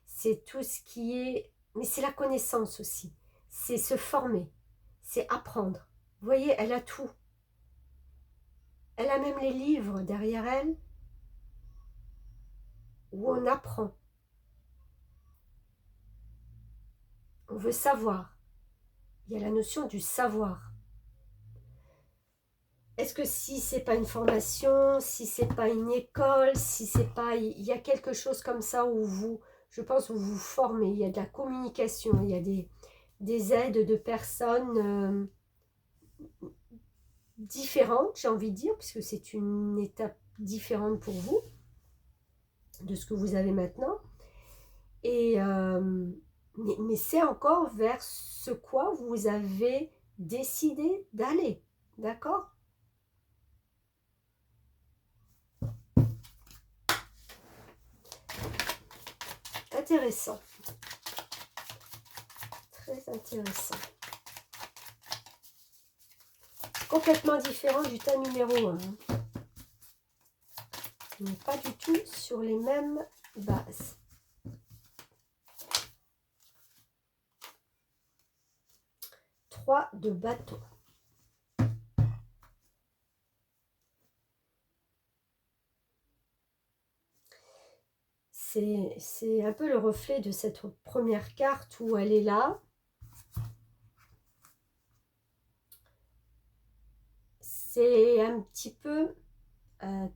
C'est tout ce qui est... Mais c'est la connaissance aussi. C'est se former, c'est apprendre. Vous voyez, elle a tout. Elle a même les livres derrière elle où on apprend. On veut savoir. Il y a la notion du savoir. Est-ce que si c'est pas une formation, si c'est pas une école, si c'est pas... Il y a quelque chose comme ça où vous, je pense, où vous formez. Il y a de la communication, il y a des aides de personnes différentes, j'ai envie de dire, puisque c'est une étape différente pour vous de ce que vous avez maintenant. Et mais c'est encore vers ce quoi vous avez décidé d'aller, d'accord? Intéressant, très intéressant. Complètement différent du tas numéro 1. On n'est pas du tout sur les mêmes bases. Trois de bâton. C'est un peu le reflet de cette première carte où elle est là. C'est un petit peu un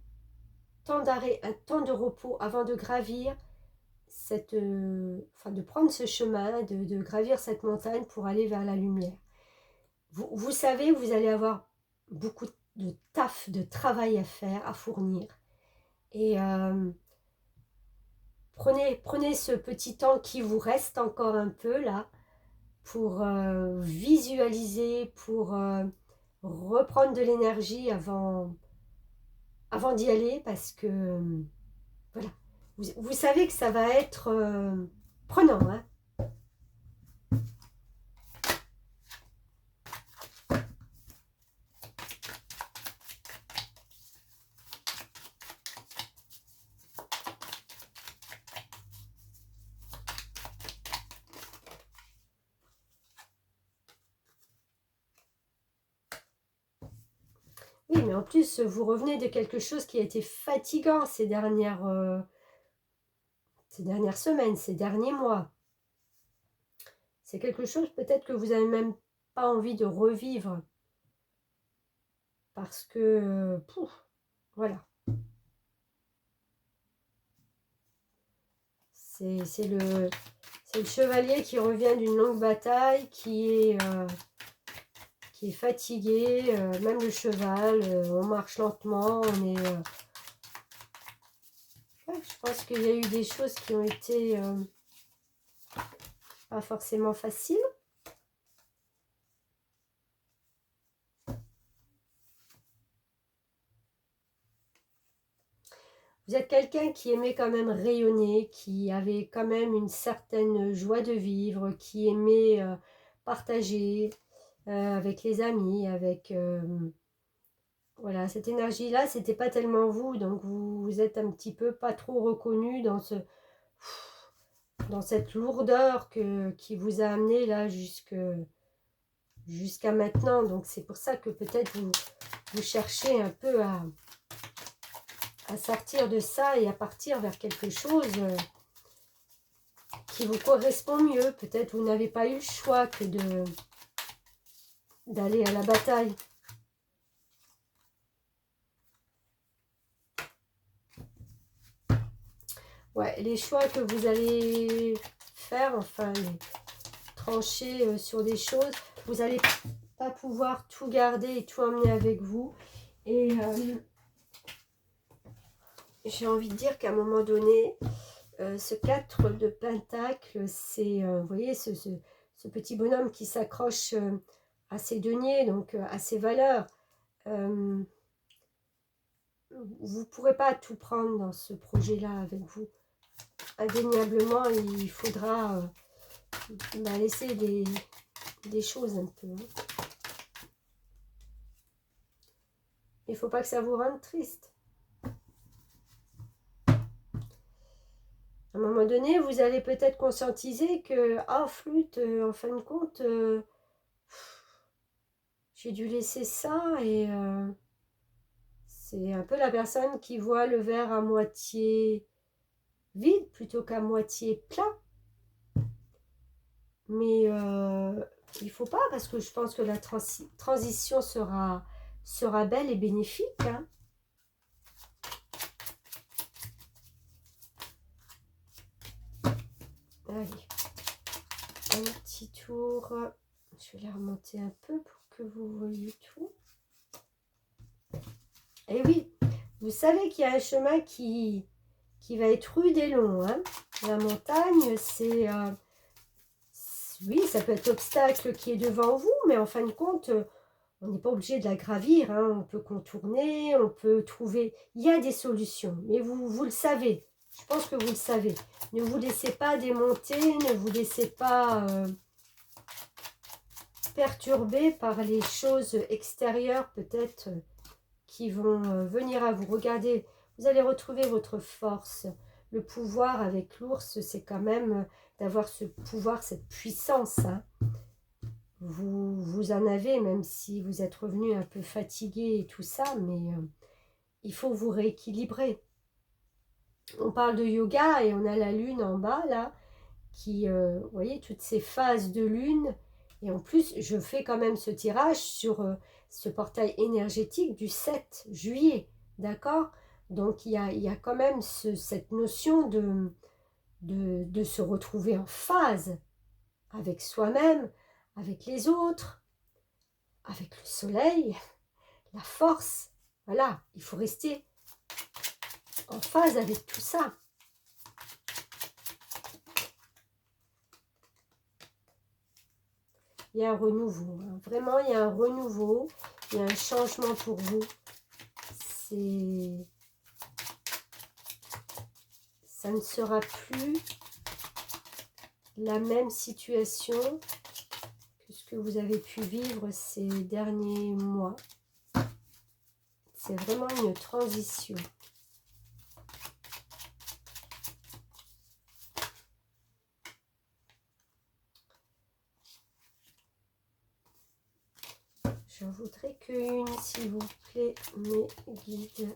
temps d'arrêt, un temps de repos avant de gravir cette, enfin de prendre ce chemin, de gravir cette montagne pour aller vers la lumière. Vous savez, vous allez avoir beaucoup de taf, de travail à faire, à fournir. Et prenez ce petit temps qui vous reste encore un peu là pour visualiser, pour reprendre de l'énergie avant d'y aller parce que voilà, vous savez que ça va être prenant, hein. Oui, mais en plus, vous revenez de quelque chose qui a été fatigant ces dernières semaines, ces derniers mois. C'est quelque chose peut-être que vous n'avez même pas envie de revivre. Parce que, voilà. C'est le chevalier qui revient d'une longue bataille, qui est fatigué, même le cheval, on marche lentement, on est... ouais, je pense qu'il y a eu des choses qui ont été pas forcément faciles. Vous êtes quelqu'un qui aimait quand même rayonner, qui avait quand même une certaine joie de vivre, qui aimait partager avec les amis, avec... voilà, cette énergie-là, c'était pas tellement vous, donc vous êtes un petit peu pas trop reconnu dans cette lourdeur qui vous a amené là jusqu'à maintenant. Donc c'est pour ça que peut-être vous cherchez un peu à sortir de ça et à partir vers quelque chose qui vous correspond mieux. Peut-être vous n'avez pas eu le choix que d'aller à la bataille. Ouais, les choix que vous allez faire, enfin, trancher sur des choses, vous n'allez pas pouvoir tout garder et tout emmener avec vous. Et j'ai envie de dire qu'à un moment donné, ce 4 de pentacle, c'est, vous voyez, ce petit bonhomme qui s'accroche à ses deniers, donc à ses valeurs. vous ne pourrez pas tout prendre dans ce projet-là avec vous. Indéniablement, il faudra laisser des choses un peu. Hein. Il ne faut pas que ça vous rende triste. À un moment donné, vous allez peut-être conscientiser que, ah, flûte, en fin de compte, j'ai dû laisser ça et c'est un peu la personne qui voit le verre à moitié vide plutôt qu'à moitié plein. Mais il ne faut pas parce que je pense que la transition sera belle et bénéfique. Hein. Allez, un petit tour. Je vais la remonter un peu pour que vous voyez tout. Et oui, vous savez qu'il y a un chemin qui va être rude et long. Hein. La montagne, c'est... oui, ça peut être l'obstacle qui est devant vous, mais en fin de compte, on n'est pas obligé de la gravir. Hein. On peut contourner, on peut trouver... Il y a des solutions, mais vous le savez. Je pense que vous le savez. Ne vous laissez pas démonter, ne vous laissez pas perturber par les choses extérieures peut-être qui vont venir à vous. Regardez, vous allez retrouver votre force. Le pouvoir avec l'ours, c'est quand même d'avoir ce pouvoir, cette puissance. Hein. Vous en avez, même si vous êtes revenu un peu fatigué et tout ça, mais il faut vous rééquilibrer. On parle de yoga et on a la lune en bas, là, qui, vous voyez, toutes ces phases de lune. Et en plus, je fais quand même ce tirage sur ce portail énergétique du 7 juillet, d'accord? Donc, il y a quand même cette notion de se retrouver en phase avec soi-même, avec les autres, avec le soleil, la force. Voilà, il faut rester en phase avec tout ça. Il y a un renouveau. Hein. Vraiment, il y a un renouveau. Il y a un changement pour vous. Ça ne sera plus la même situation que ce que vous avez pu vivre ces derniers mois. C'est vraiment une transition. J'en voudrais qu'une, s'il vous plaît, mes guides.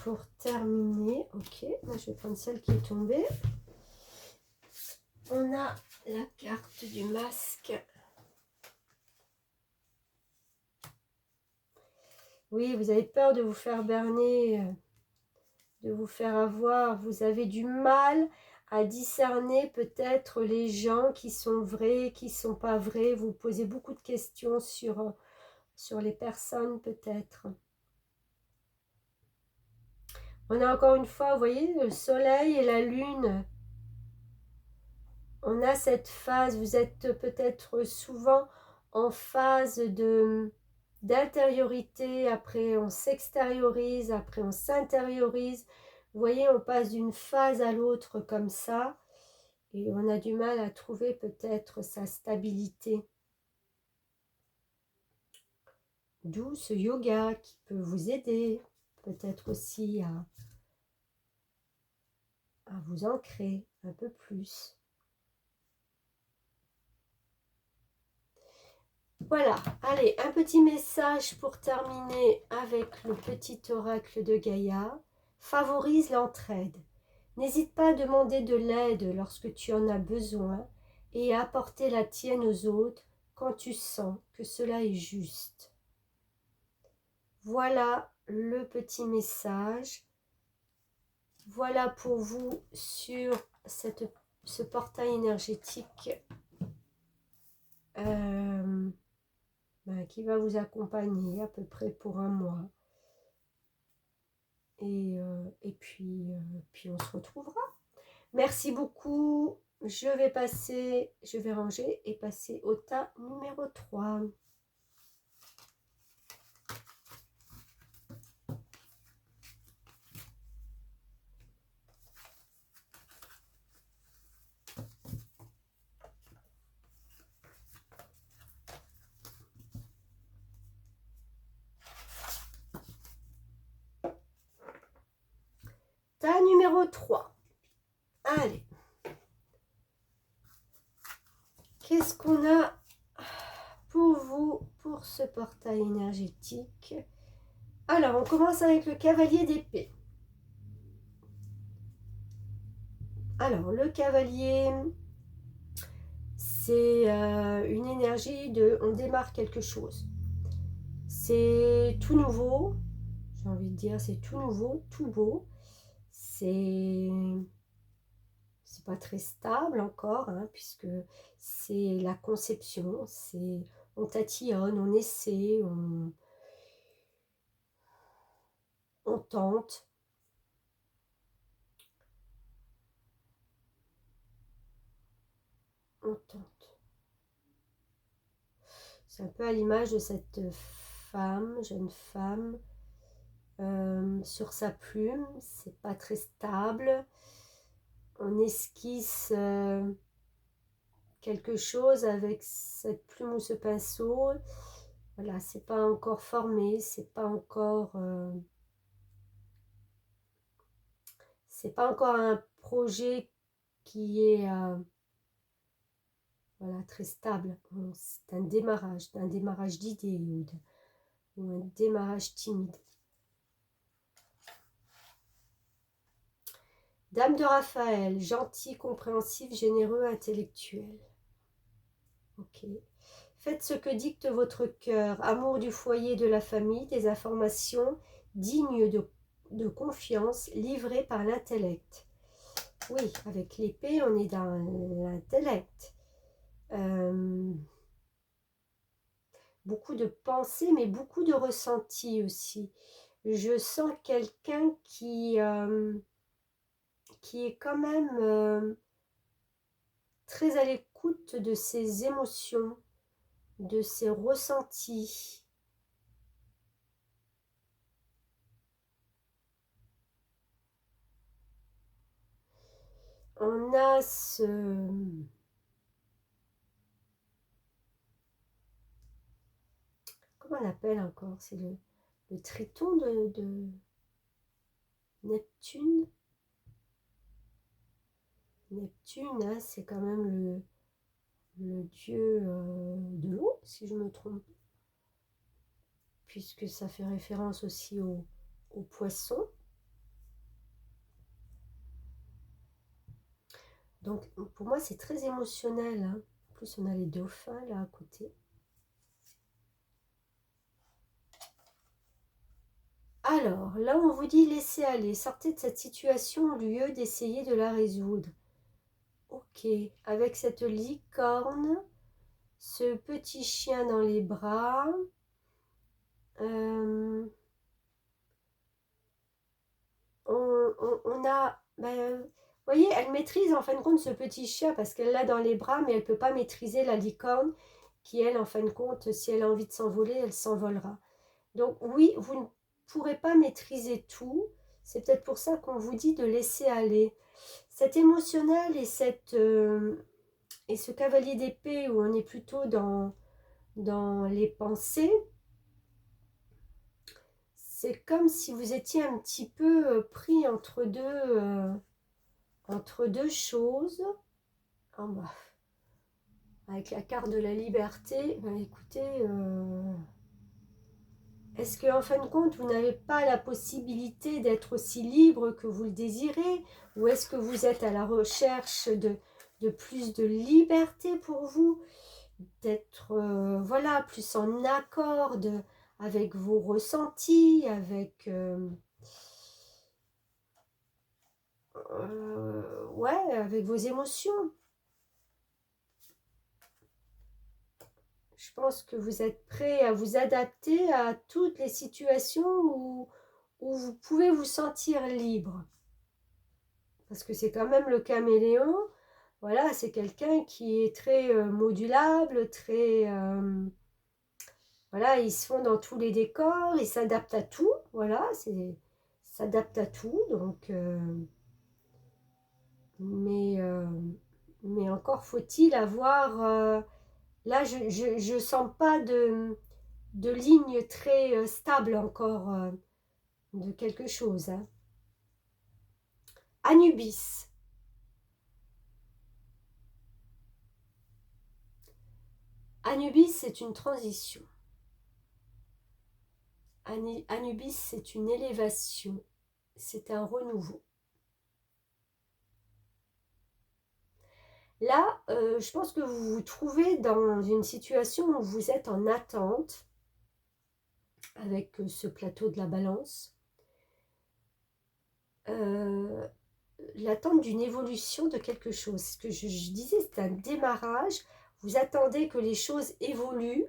Pour terminer, ok, là je vais prendre celle qui est tombée. On a la carte du masque. Oui, vous avez peur de vous faire berner, de vous faire avoir. Vous avez du mal à discerner peut-être les gens qui sont vrais, qui ne sont pas vrais. Vous posez beaucoup de questions sur les personnes peut-être. On a encore une fois, vous voyez, le soleil et la lune. On a cette phase, vous êtes peut-être souvent en phase d'intériorité, après on s'extériorise, après on s'intériorise. Vous voyez, on passe d'une phase à l'autre comme ça et on a du mal à trouver peut-être sa stabilité. D'où ce yoga qui peut vous aider, peut-être aussi à vous ancrer un peu plus. Voilà, allez, un petit message pour terminer avec le petit oracle de Gaïa. Favorise l'entraide. N'hésite pas à demander de l'aide lorsque tu en as besoin et à apporter la tienne aux autres quand tu sens que cela est juste. Voilà le petit message. Voilà pour vous sur ce portail énergétique qui va vous accompagner à peu près pour un mois. Et puis on se retrouvera. Merci beaucoup. Je vais ranger et passer au tas numéro 3. numéro 3. Allez. Qu'est-ce qu'on a pour vous, pour ce portail énergétique? Alors, on commence avec le cavalier d'épée. Alors, le cavalier, c'est une énergie de... On démarre quelque chose. C'est tout nouveau. J'ai envie de dire, c'est tout nouveau, tout beau. C'est pas très stable encore, hein, puisque c'est la conception. On tatillonne, on essaie, on tente. On tente. C'est un peu à l'image de cette femme, jeune femme, sur sa plume. C'est pas très stable. On esquisse quelque chose avec cette plume ou ce pinceau. Voilà, c'est pas encore formé, c'est pas encore un projet qui est voilà, très stable. C'est un démarrage d'idées ou un démarrage timide. Dame de Raphaël, gentil, compréhensif, généreux, intellectuel. Ok. Faites ce que dicte votre cœur. Amour du foyer, de la famille, des informations dignes de confiance, livrées par l'intellect. Oui, avec l'épée, on est dans l'intellect. Beaucoup de pensées, mais beaucoup de ressentis aussi. Je sens quelqu'un qui est quand même très à l'écoute de ses émotions, de ses ressentis. On a ce... Comment on appelle encore? C'est le triton de Neptune. Neptune, hein, c'est quand même le dieu de l'eau, si je me trompe. Puisque ça fait référence aussi aux poissons. Donc, pour moi, c'est très émotionnel. Hein. En plus, on a les dauphins là à côté. Alors, là, on vous dit laissez aller. Sortez de cette situation au lieu d'essayer de la résoudre. Ok, avec cette licorne, ce petit chien dans les bras. On a... vous voyez, elle maîtrise en fin de compte ce petit chien parce qu'elle l'a dans les bras, mais elle ne peut pas maîtriser la licorne qui, elle, en fin de compte, si elle a envie de s'envoler, elle s'envolera. Donc oui, vous ne pourrez pas maîtriser tout. C'est peut-être pour ça qu'on vous dit de laisser aller. Cet émotionnel et, et ce cavalier d'épée où on est plutôt dans les pensées, c'est comme si vous étiez un petit peu pris entre deux choses. Oh bah, avec la carte de la liberté, bah écoutez, est-ce qu'en fin de compte, vous n'avez pas la possibilité d'être aussi libre que vous le désirez? Ou est-ce que vous êtes à la recherche de plus de liberté pour vous? D'être voilà, plus en accord avec vos ressentis, avec... ouais, avec vos émotions. Je pense que vous êtes prêt à vous adapter à toutes les situations où vous pouvez vous sentir libre. Parce que c'est quand même le caméléon. Voilà, c'est quelqu'un qui est très modulable, très... voilà, ils se font dans tous les décors, ils s'adaptent à tout. Voilà, s'adapte à tout. Donc... mais encore faut-il avoir... là, je sens pas de ligne très stable encore de quelque chose. Hein. Anubis. Anubis, c'est une transition. Anubis, c'est une élévation. C'est un renouveau. Là, je pense que vous vous trouvez dans une situation où vous êtes en attente avec ce plateau de la balance. L'attente d'une évolution de quelque chose. Ce que je disais, c'est un démarrage. Vous attendez que les choses évoluent.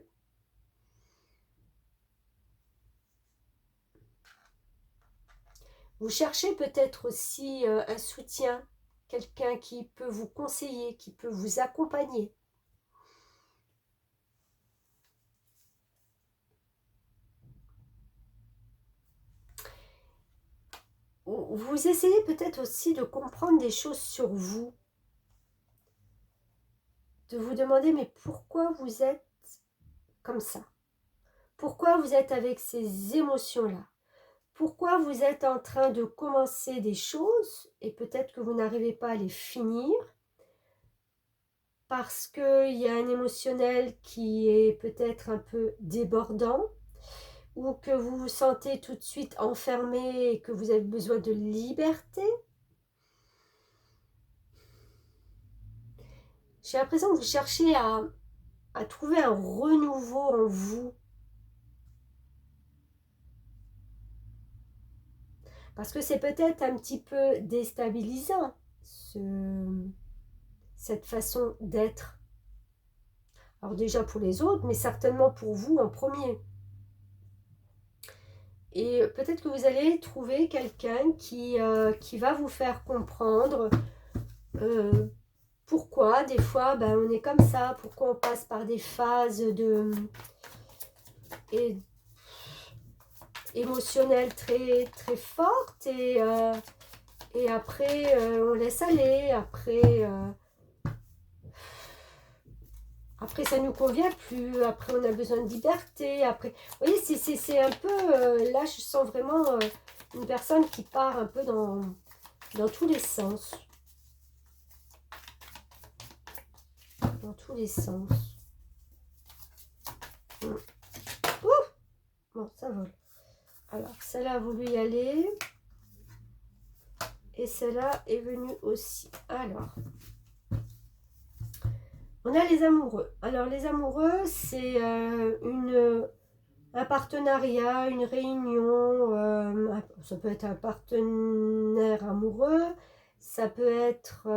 Vous cherchez peut-être aussi un soutien, quelqu'un qui peut vous conseiller, qui peut vous accompagner. Vous essayez peut-être aussi de comprendre des choses sur vous. De vous demander, mais pourquoi vous êtes comme ça? Pourquoi vous êtes avec ces émotions-là? Pourquoi vous êtes en train de commencer des choses et peut-être que vous n'arrivez pas à les finir parce qu'il y a un émotionnel qui est peut-être un peu débordant ou que vous vous sentez tout de suite enfermé et que vous avez besoin de liberté. J'ai l'impression que vous cherchez à trouver un renouveau en vous. Parce que c'est peut-être un petit peu déstabilisant, cette façon d'être. Alors déjà pour les autres, mais certainement pour vous en premier. Et peut-être que vous allez trouver quelqu'un qui va vous faire comprendre pourquoi des fois on est comme ça, pourquoi on passe par des phases émotionnelles très, très fortes et après on laisse aller, après ça nous convient plus, après on a besoin de liberté, après, vous voyez, c'est un peu, là je sens vraiment une personne qui part un peu dans tous les sens. Dans tous les sens. Ouh, bon, ça vole. Alors, celle-là a voulu y aller. Et celle-là est venue aussi. Alors, on a les amoureux. Alors, les amoureux, c'est un partenariat, une réunion. Ça peut être un partenaire amoureux. Ça peut être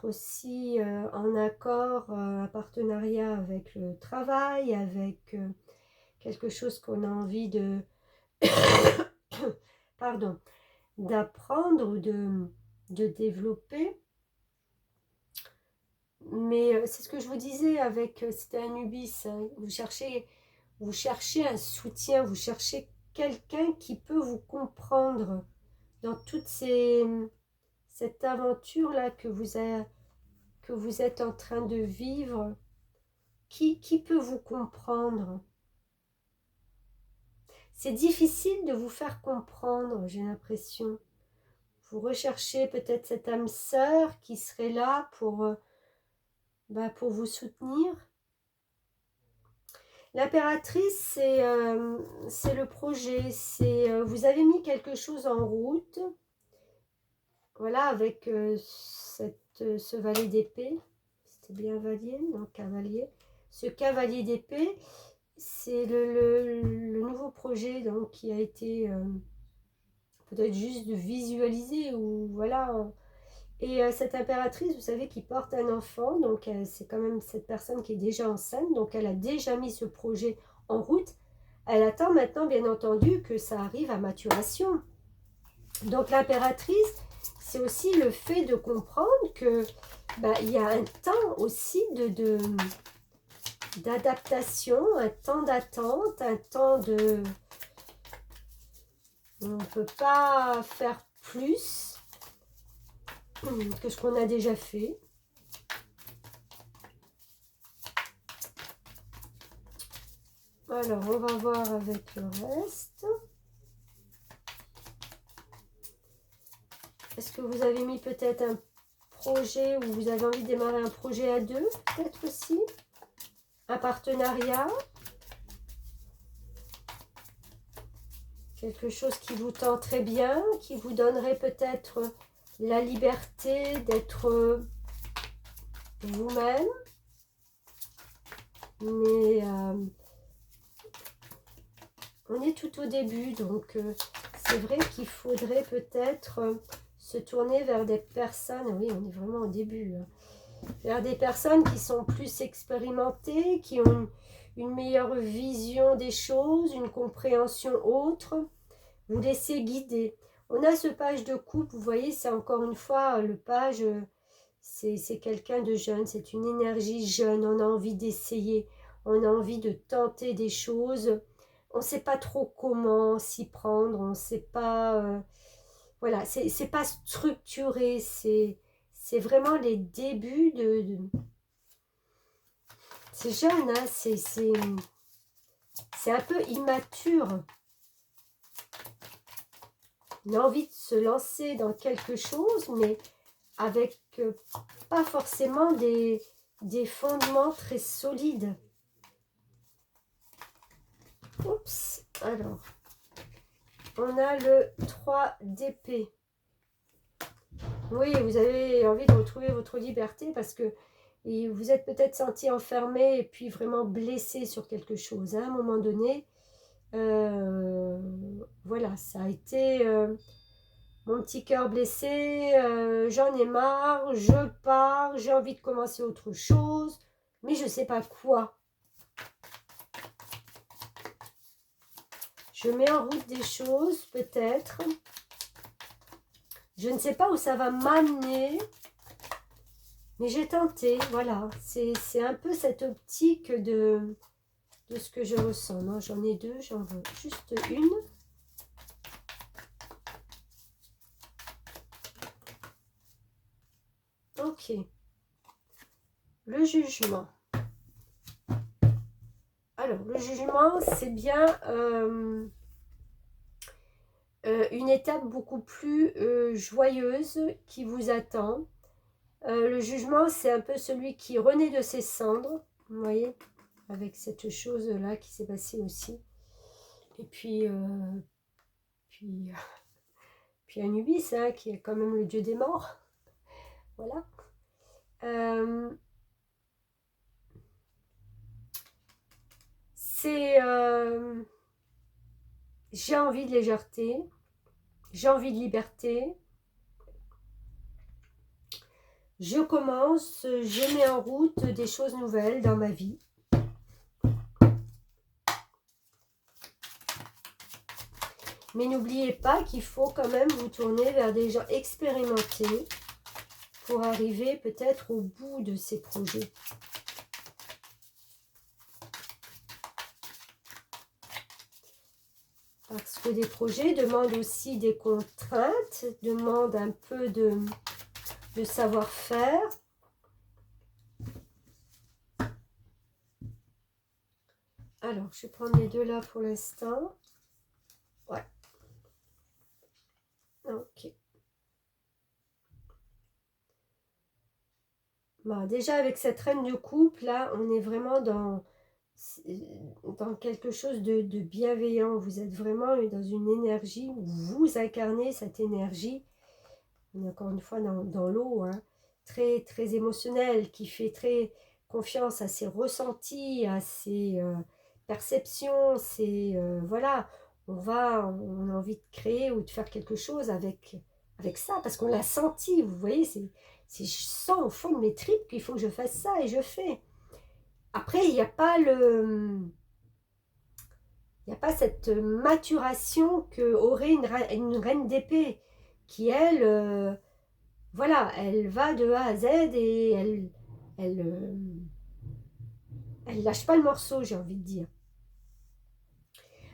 aussi en accord, un partenariat avec le travail, avec quelque chose qu'on a envie de pardon, d'apprendre ou de développer. Mais c'est ce que je vous disais avec c'était Anubis, hein, vous cherchez un soutien, vous cherchez quelqu'un qui peut vous comprendre dans toute cette aventure-là que vous êtes en train de vivre. Qui peut vous comprendre? C'est difficile de vous faire comprendre, j'ai l'impression. Vous recherchez peut-être cette âme sœur qui serait là pour vous soutenir. L'impératrice, c'est le projet. Vous avez mis quelque chose en route. Voilà, avec ce valet d'épée. C'était bien valier, non, cavalier. Ce cavalier d'épée, c'est le nouveau projet donc, qui a été peut-être juste de visualiser ou voilà. Et cette impératrice, vous savez, qui porte un enfant, donc c'est quand même cette personne qui est déjà enceinte, donc elle a déjà mis ce projet en route. Elle attend maintenant, bien entendu, que ça arrive à maturation. Donc l'impératrice, c'est aussi le fait de comprendre que il y a un temps aussi d'adaptation, un temps d'attente, un temps de... On ne peut pas faire plus que ce qu'on a déjà fait. Alors, on va voir avec le reste. Est-ce que vous avez mis peut-être un projet ou vous avez envie de démarrer un projet à deux, peut-être aussi? Un partenariat? Quelque chose qui vous tend très bien, qui vous donnerait peut-être la liberté d'être vous-même. Mais on est tout au début, donc c'est vrai qu'il faudrait peut-être se tourner vers des personnes, oui, on est vraiment au début, hein, vers des personnes qui sont plus expérimentées, qui ont une meilleure vision des choses, une compréhension autre. Vous laissez guider. On a ce page de coupe, vous voyez, c'est encore une fois le page, c'est quelqu'un de jeune, c'est une énergie jeune, on a envie d'essayer, on a envie de tenter des choses, on ne sait pas trop comment s'y prendre, on ne sait pas, voilà, c'est pas structuré, c'est vraiment les débuts c'est jeune, hein, c'est un peu immature. On a envie de se lancer dans quelque chose, mais avec pas forcément des fondements très solides. Oups, alors, on a le 3 d'épée. Oui, vous avez envie de retrouver votre liberté parce que vous êtes peut-être senti enfermé et puis vraiment blessé sur quelque chose. À un moment donné, voilà, ça a été mon petit cœur blessé, j'en ai marre, je pars, j'ai envie de commencer autre chose, mais je ne sais pas quoi. Je mets en route des choses, peut-être. Je ne sais pas où ça va m'amener, mais j'ai tenté, voilà. C'est un peu cette optique de ce que je ressens. Non, j'en ai deux, j'en veux juste une. Ok. Le jugement. Alors, le jugement, c'est bien une étape beaucoup plus joyeuse qui vous attend. Le jugement, c'est un peu celui qui renaît de ses cendres, vous voyez, avec cette chose-là qui s'est passée aussi. Et puis, puis Anubis, hein, qui est quand même le dieu des morts. Voilà. J'ai envie de légèreté, j'ai envie de liberté. Je commence, je mets en route des choses nouvelles dans ma vie. Mais n'oubliez pas qu'il faut quand même vous tourner vers des gens expérimentés pour arriver peut-être au bout de ces projets. Parce que des projets demandent aussi des contraintes, demandent un peu de savoir-faire. Alors, je vais prendre les deux là pour l'instant. Ouais. Ok. Bon, déjà, avec cette reine de coupe, là, on est vraiment dans quelque chose de bienveillant. Vous êtes vraiment dans une énergie, vous incarnez cette énergie, on est encore une fois dans l'eau, hein, très, très émotionnelle, qui fait très confiance à ses ressentis, à ses perceptions, voilà, on a envie de créer ou de faire quelque chose avec ça, parce qu'on l'a senti, vous voyez, je sens au fond de mes tripes qu'il faut que je fasse ça et je fais. Après, il n'y a pas cette maturation qu'aurait une reine d'épée qui, elle, voilà, elle va de A à Z et elle lâche pas le morceau, j'ai envie de dire.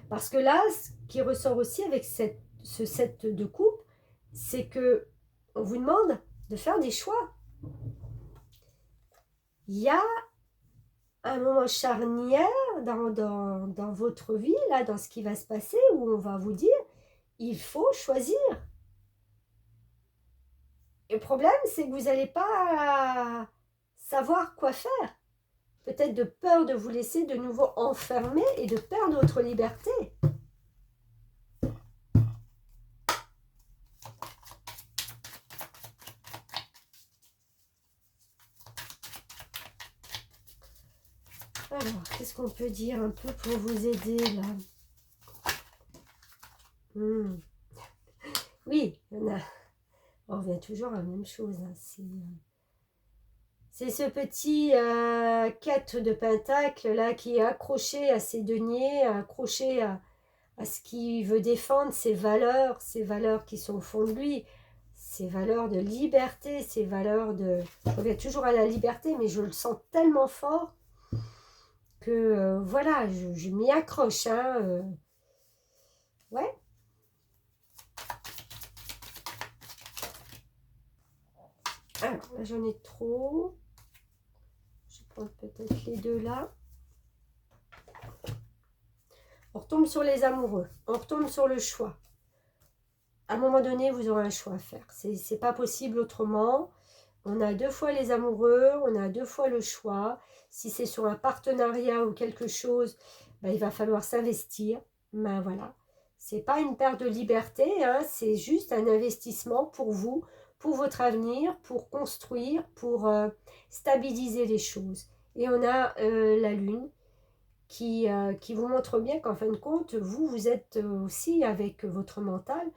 Parce que là, ce qui ressort aussi avec ce set de coupe, c'est que on vous demande de faire des choix. Il y a un moment charnière dans votre vie, là, dans ce qui va se passer, où on va vous dire, il faut choisir. Et le problème, c'est que vous n'allez pas savoir quoi faire. Peut-être de peur de vous laisser de nouveau enfermer et de perdre votre liberté. Alors, qu'est-ce qu'on peut dire un peu pour vous aider là? Oui, il y en a. On revient toujours à la même chose. Hein. C'est ce petit 4 de pentacle là qui est accroché à ses deniers, accroché à ce qu'il veut défendre, ses valeurs qui sont au fond de lui, ses valeurs de liberté, ses valeurs de... Je reviens toujours à la liberté, mais je le sens tellement fort que voilà, je m'y accroche. Hein, ouais. Alors, là, j'en ai trop. Je vais prendre peut-être les deux là. On retombe sur les amoureux. On retombe sur le choix. À un moment donné, vous aurez un choix à faire. C'est pas possible autrement. On a 2 fois les amoureux, on a 2 fois le choix. Si c'est sur un partenariat ou quelque chose, ben, il va falloir s'investir. Ben voilà. C'est pas une perte de liberté, hein, c'est juste un investissement pour vous, pour votre avenir, pour construire, pour stabiliser les choses. Et on a la lune qui vous montre bien qu'en fin de compte, vous êtes aussi avec votre mental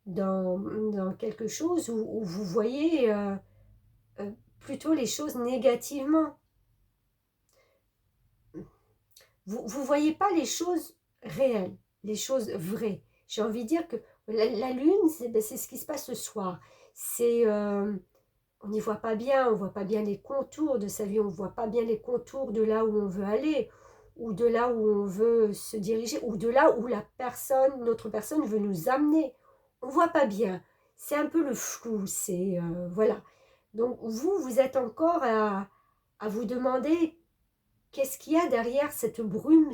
dans quelque chose où vous voyez plutôt les choses négativement. Vous ne voyez pas les choses réelles, les choses vraies. J'ai envie de dire que la lune, c'est ce qui se passe ce soir. On n'y voit pas bien, on ne voit pas bien les contours de sa vie, on ne voit pas bien les contours de là où on veut aller, ou de là où on veut se diriger, ou de là où notre personne veut nous amener. On ne voit pas bien. C'est un peu le flou, voilà. Donc vous êtes encore à vous demander qu'est-ce qu'il y a derrière cette brume,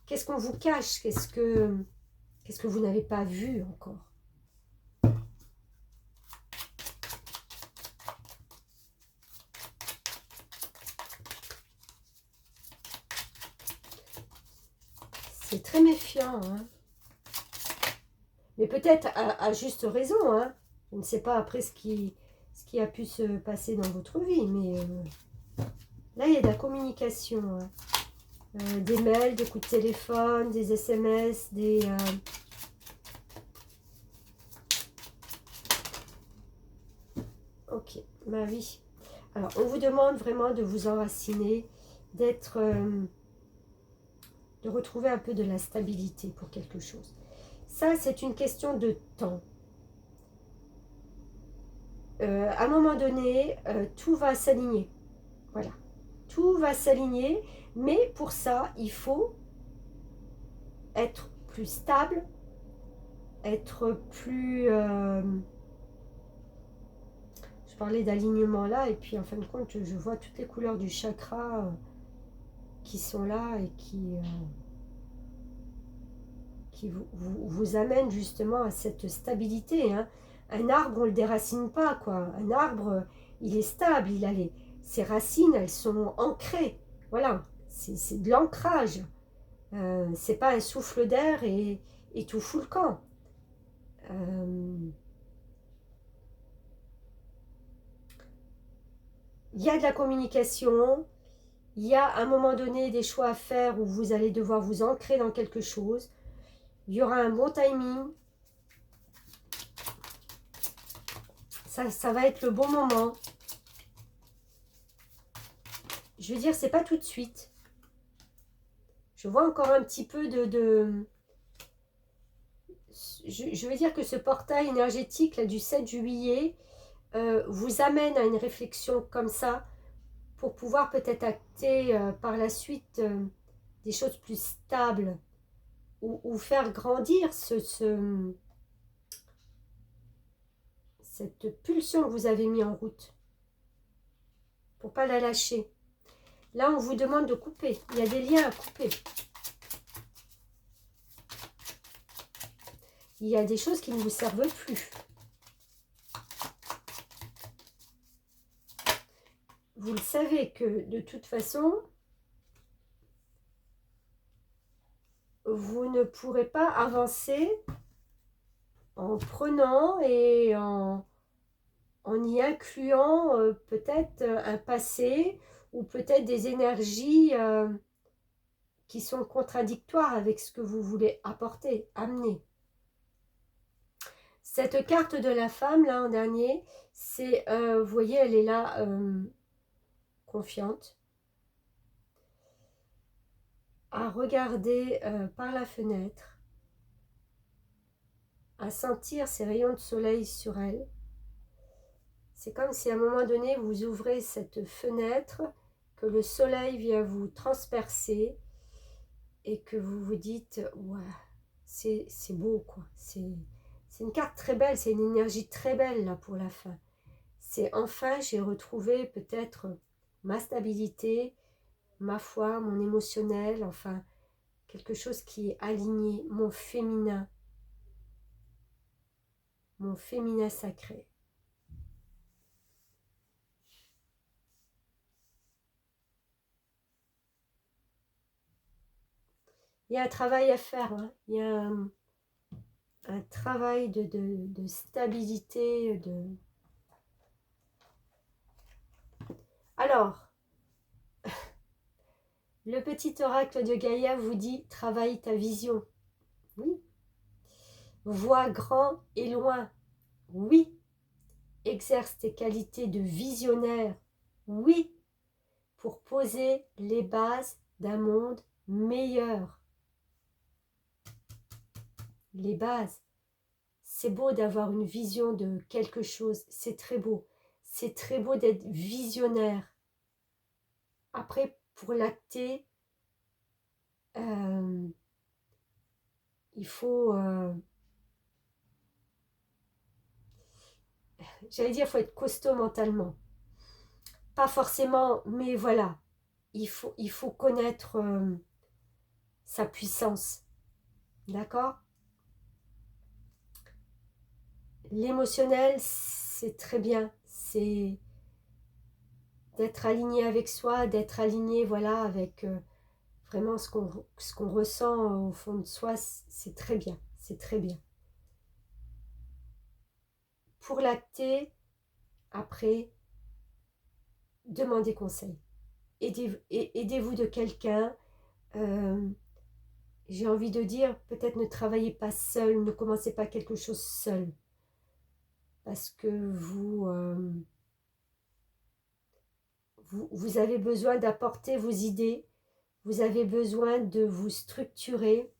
qu'est-ce qu'on vous cache, qu'est-ce que vous n'avez pas vu encore. C'est très méfiant, hein. Mais peut-être à juste raison, hein. Je ne sais pas après ce qui a pu se passer dans votre vie, mais là, il y a de la communication. Hein. Des mails, des coups de téléphone, des SMS, Ok, bah oui. Alors, on vous demande vraiment de vous enraciner, de retrouver un peu de la stabilité pour quelque chose. Ça, c'est une question de temps. À un moment donné, tout va s'aligner. Voilà. Tout va s'aligner, mais pour ça, il faut être plus stable, être plus... je parlais d'alignement là, et puis en fin de compte, je vois toutes les couleurs du chakra qui sont là et qui vous amènent justement à cette stabilité. Hein. Un arbre, on ne le déracine pas, quoi. Un arbre, il est stable, ses racines, elles sont ancrées. Voilà, c'est de l'ancrage. C'est pas un souffle d'air et tout fout le camp. Il y a de la communication, il y a à un moment donné des choix à faire où vous allez devoir vous ancrer dans quelque chose. Il y aura un bon timing. Ça va être le bon moment. Je veux dire, c'est pas tout de suite. Je vois encore un petit peu je veux dire que ce portail énergétique là, du 7 juillet vous amène à une réflexion comme ça pour pouvoir peut-être acter par la suite des choses plus stables ou faire grandir cette pulsion que vous avez mis en route pour pas la lâcher. Là, on vous demande de couper. Il y a des liens à couper. Il y a des choses qui ne vous servent plus. vous le savez que de toute façon, vous ne pourrez pas avancer en prenant et en y incluant peut-être un passé ou peut-être des énergies qui sont contradictoires avec ce que vous voulez apporter, amener. Cette carte de la femme, là, en dernier, c'est, vous voyez, elle est là, confiante, à regarder par la fenêtre, à sentir ces rayons de soleil sur elle. C'est comme si à un moment donné, vous ouvrez cette fenêtre, que le soleil vient vous transpercer et que vous vous dites, ouais, c'est beau, quoi. C'est une carte très belle, c'est une énergie très belle, là, pour la fin. C'est enfin, j'ai retrouvé peut-être ma stabilité, ma foi, mon émotionnel, enfin, quelque chose qui est aligné, mon féminin sacré. Il y a un travail à faire, hein. Il y a un travail de stabilité, Alors, le petit oracle de Gaïa vous dit, travaille ta vision. Oui. Vois grand et loin. Oui. Exerce tes qualités de visionnaire. Oui. Pour poser les bases d'un monde meilleur. Les bases. C'est beau d'avoir une vision de quelque chose. C'est très beau. C'est très beau d'être visionnaire. Après, pour l'acter, il faut... j'allais dire, il faut être costaud mentalement. Pas forcément, mais voilà. Il faut connaître sa puissance. D'accord? L'émotionnel, c'est très bien. C'est d'être aligné avec soi, d'être aligné, voilà, avec vraiment ce qu'on ressent au fond de soi. C'est très bien. C'est très bien. Pour l'acter, après, demandez conseil. Aidez-vous de quelqu'un. J'ai envie de dire, peut-être ne travaillez pas seul, ne commencez pas quelque chose seul. Parce que vous avez besoin d'apporter vos idées, vous avez besoin de vous structurer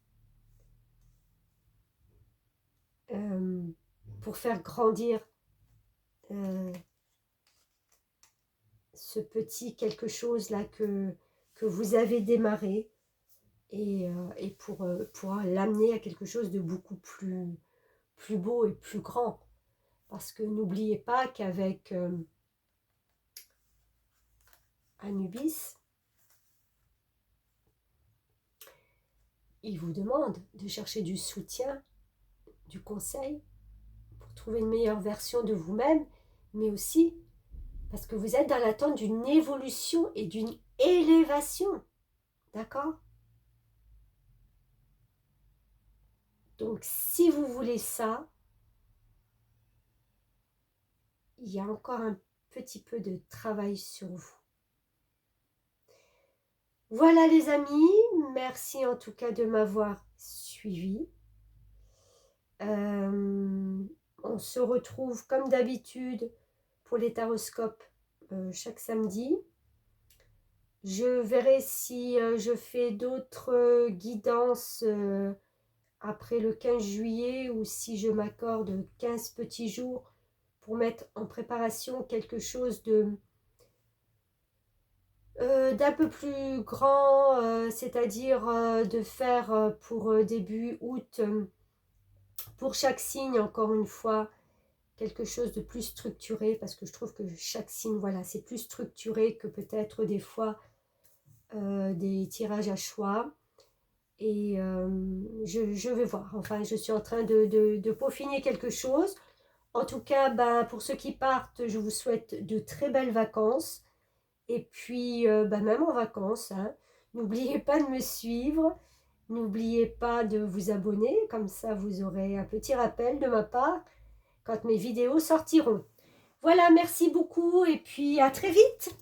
pour faire grandir ce petit quelque chose là que vous avez démarré et pour l'amener à quelque chose de beaucoup plus beau et plus grand. Parce que n'oubliez pas qu'avec Anubis, il vous demande de chercher du soutien, du conseil pour trouver une meilleure version de vous-même, mais aussi parce que vous êtes dans l'attente d'une évolution et d'une élévation. D'accord? Donc, si vous voulez ça, il y a encore un petit peu de travail sur vous. Voilà les amis, merci en tout cas de m'avoir suivi. On se retrouve comme d'habitude pour les taroscopes chaque samedi. Je verrai si je fais d'autres guidances après le 15 juillet ou si je m'accorde 15 petits jours pour mettre en préparation quelque chose d'un peu plus grand, c'est-à-dire de faire pour début août, pour chaque signe, encore une fois, quelque chose de plus structuré, parce que je trouve que chaque signe, voilà, c'est plus structuré que peut-être des fois des tirages à choix. Et je vais voir, enfin, je suis en train de peaufiner quelque chose. En tout cas, ben, pour ceux qui partent, je vous souhaite de très belles vacances. Et puis, même en vacances, hein. N'oubliez pas de me suivre. N'oubliez pas de vous abonner. Comme ça, vous aurez un petit rappel de ma part quand mes vidéos sortiront. Voilà, merci beaucoup et puis à très vite.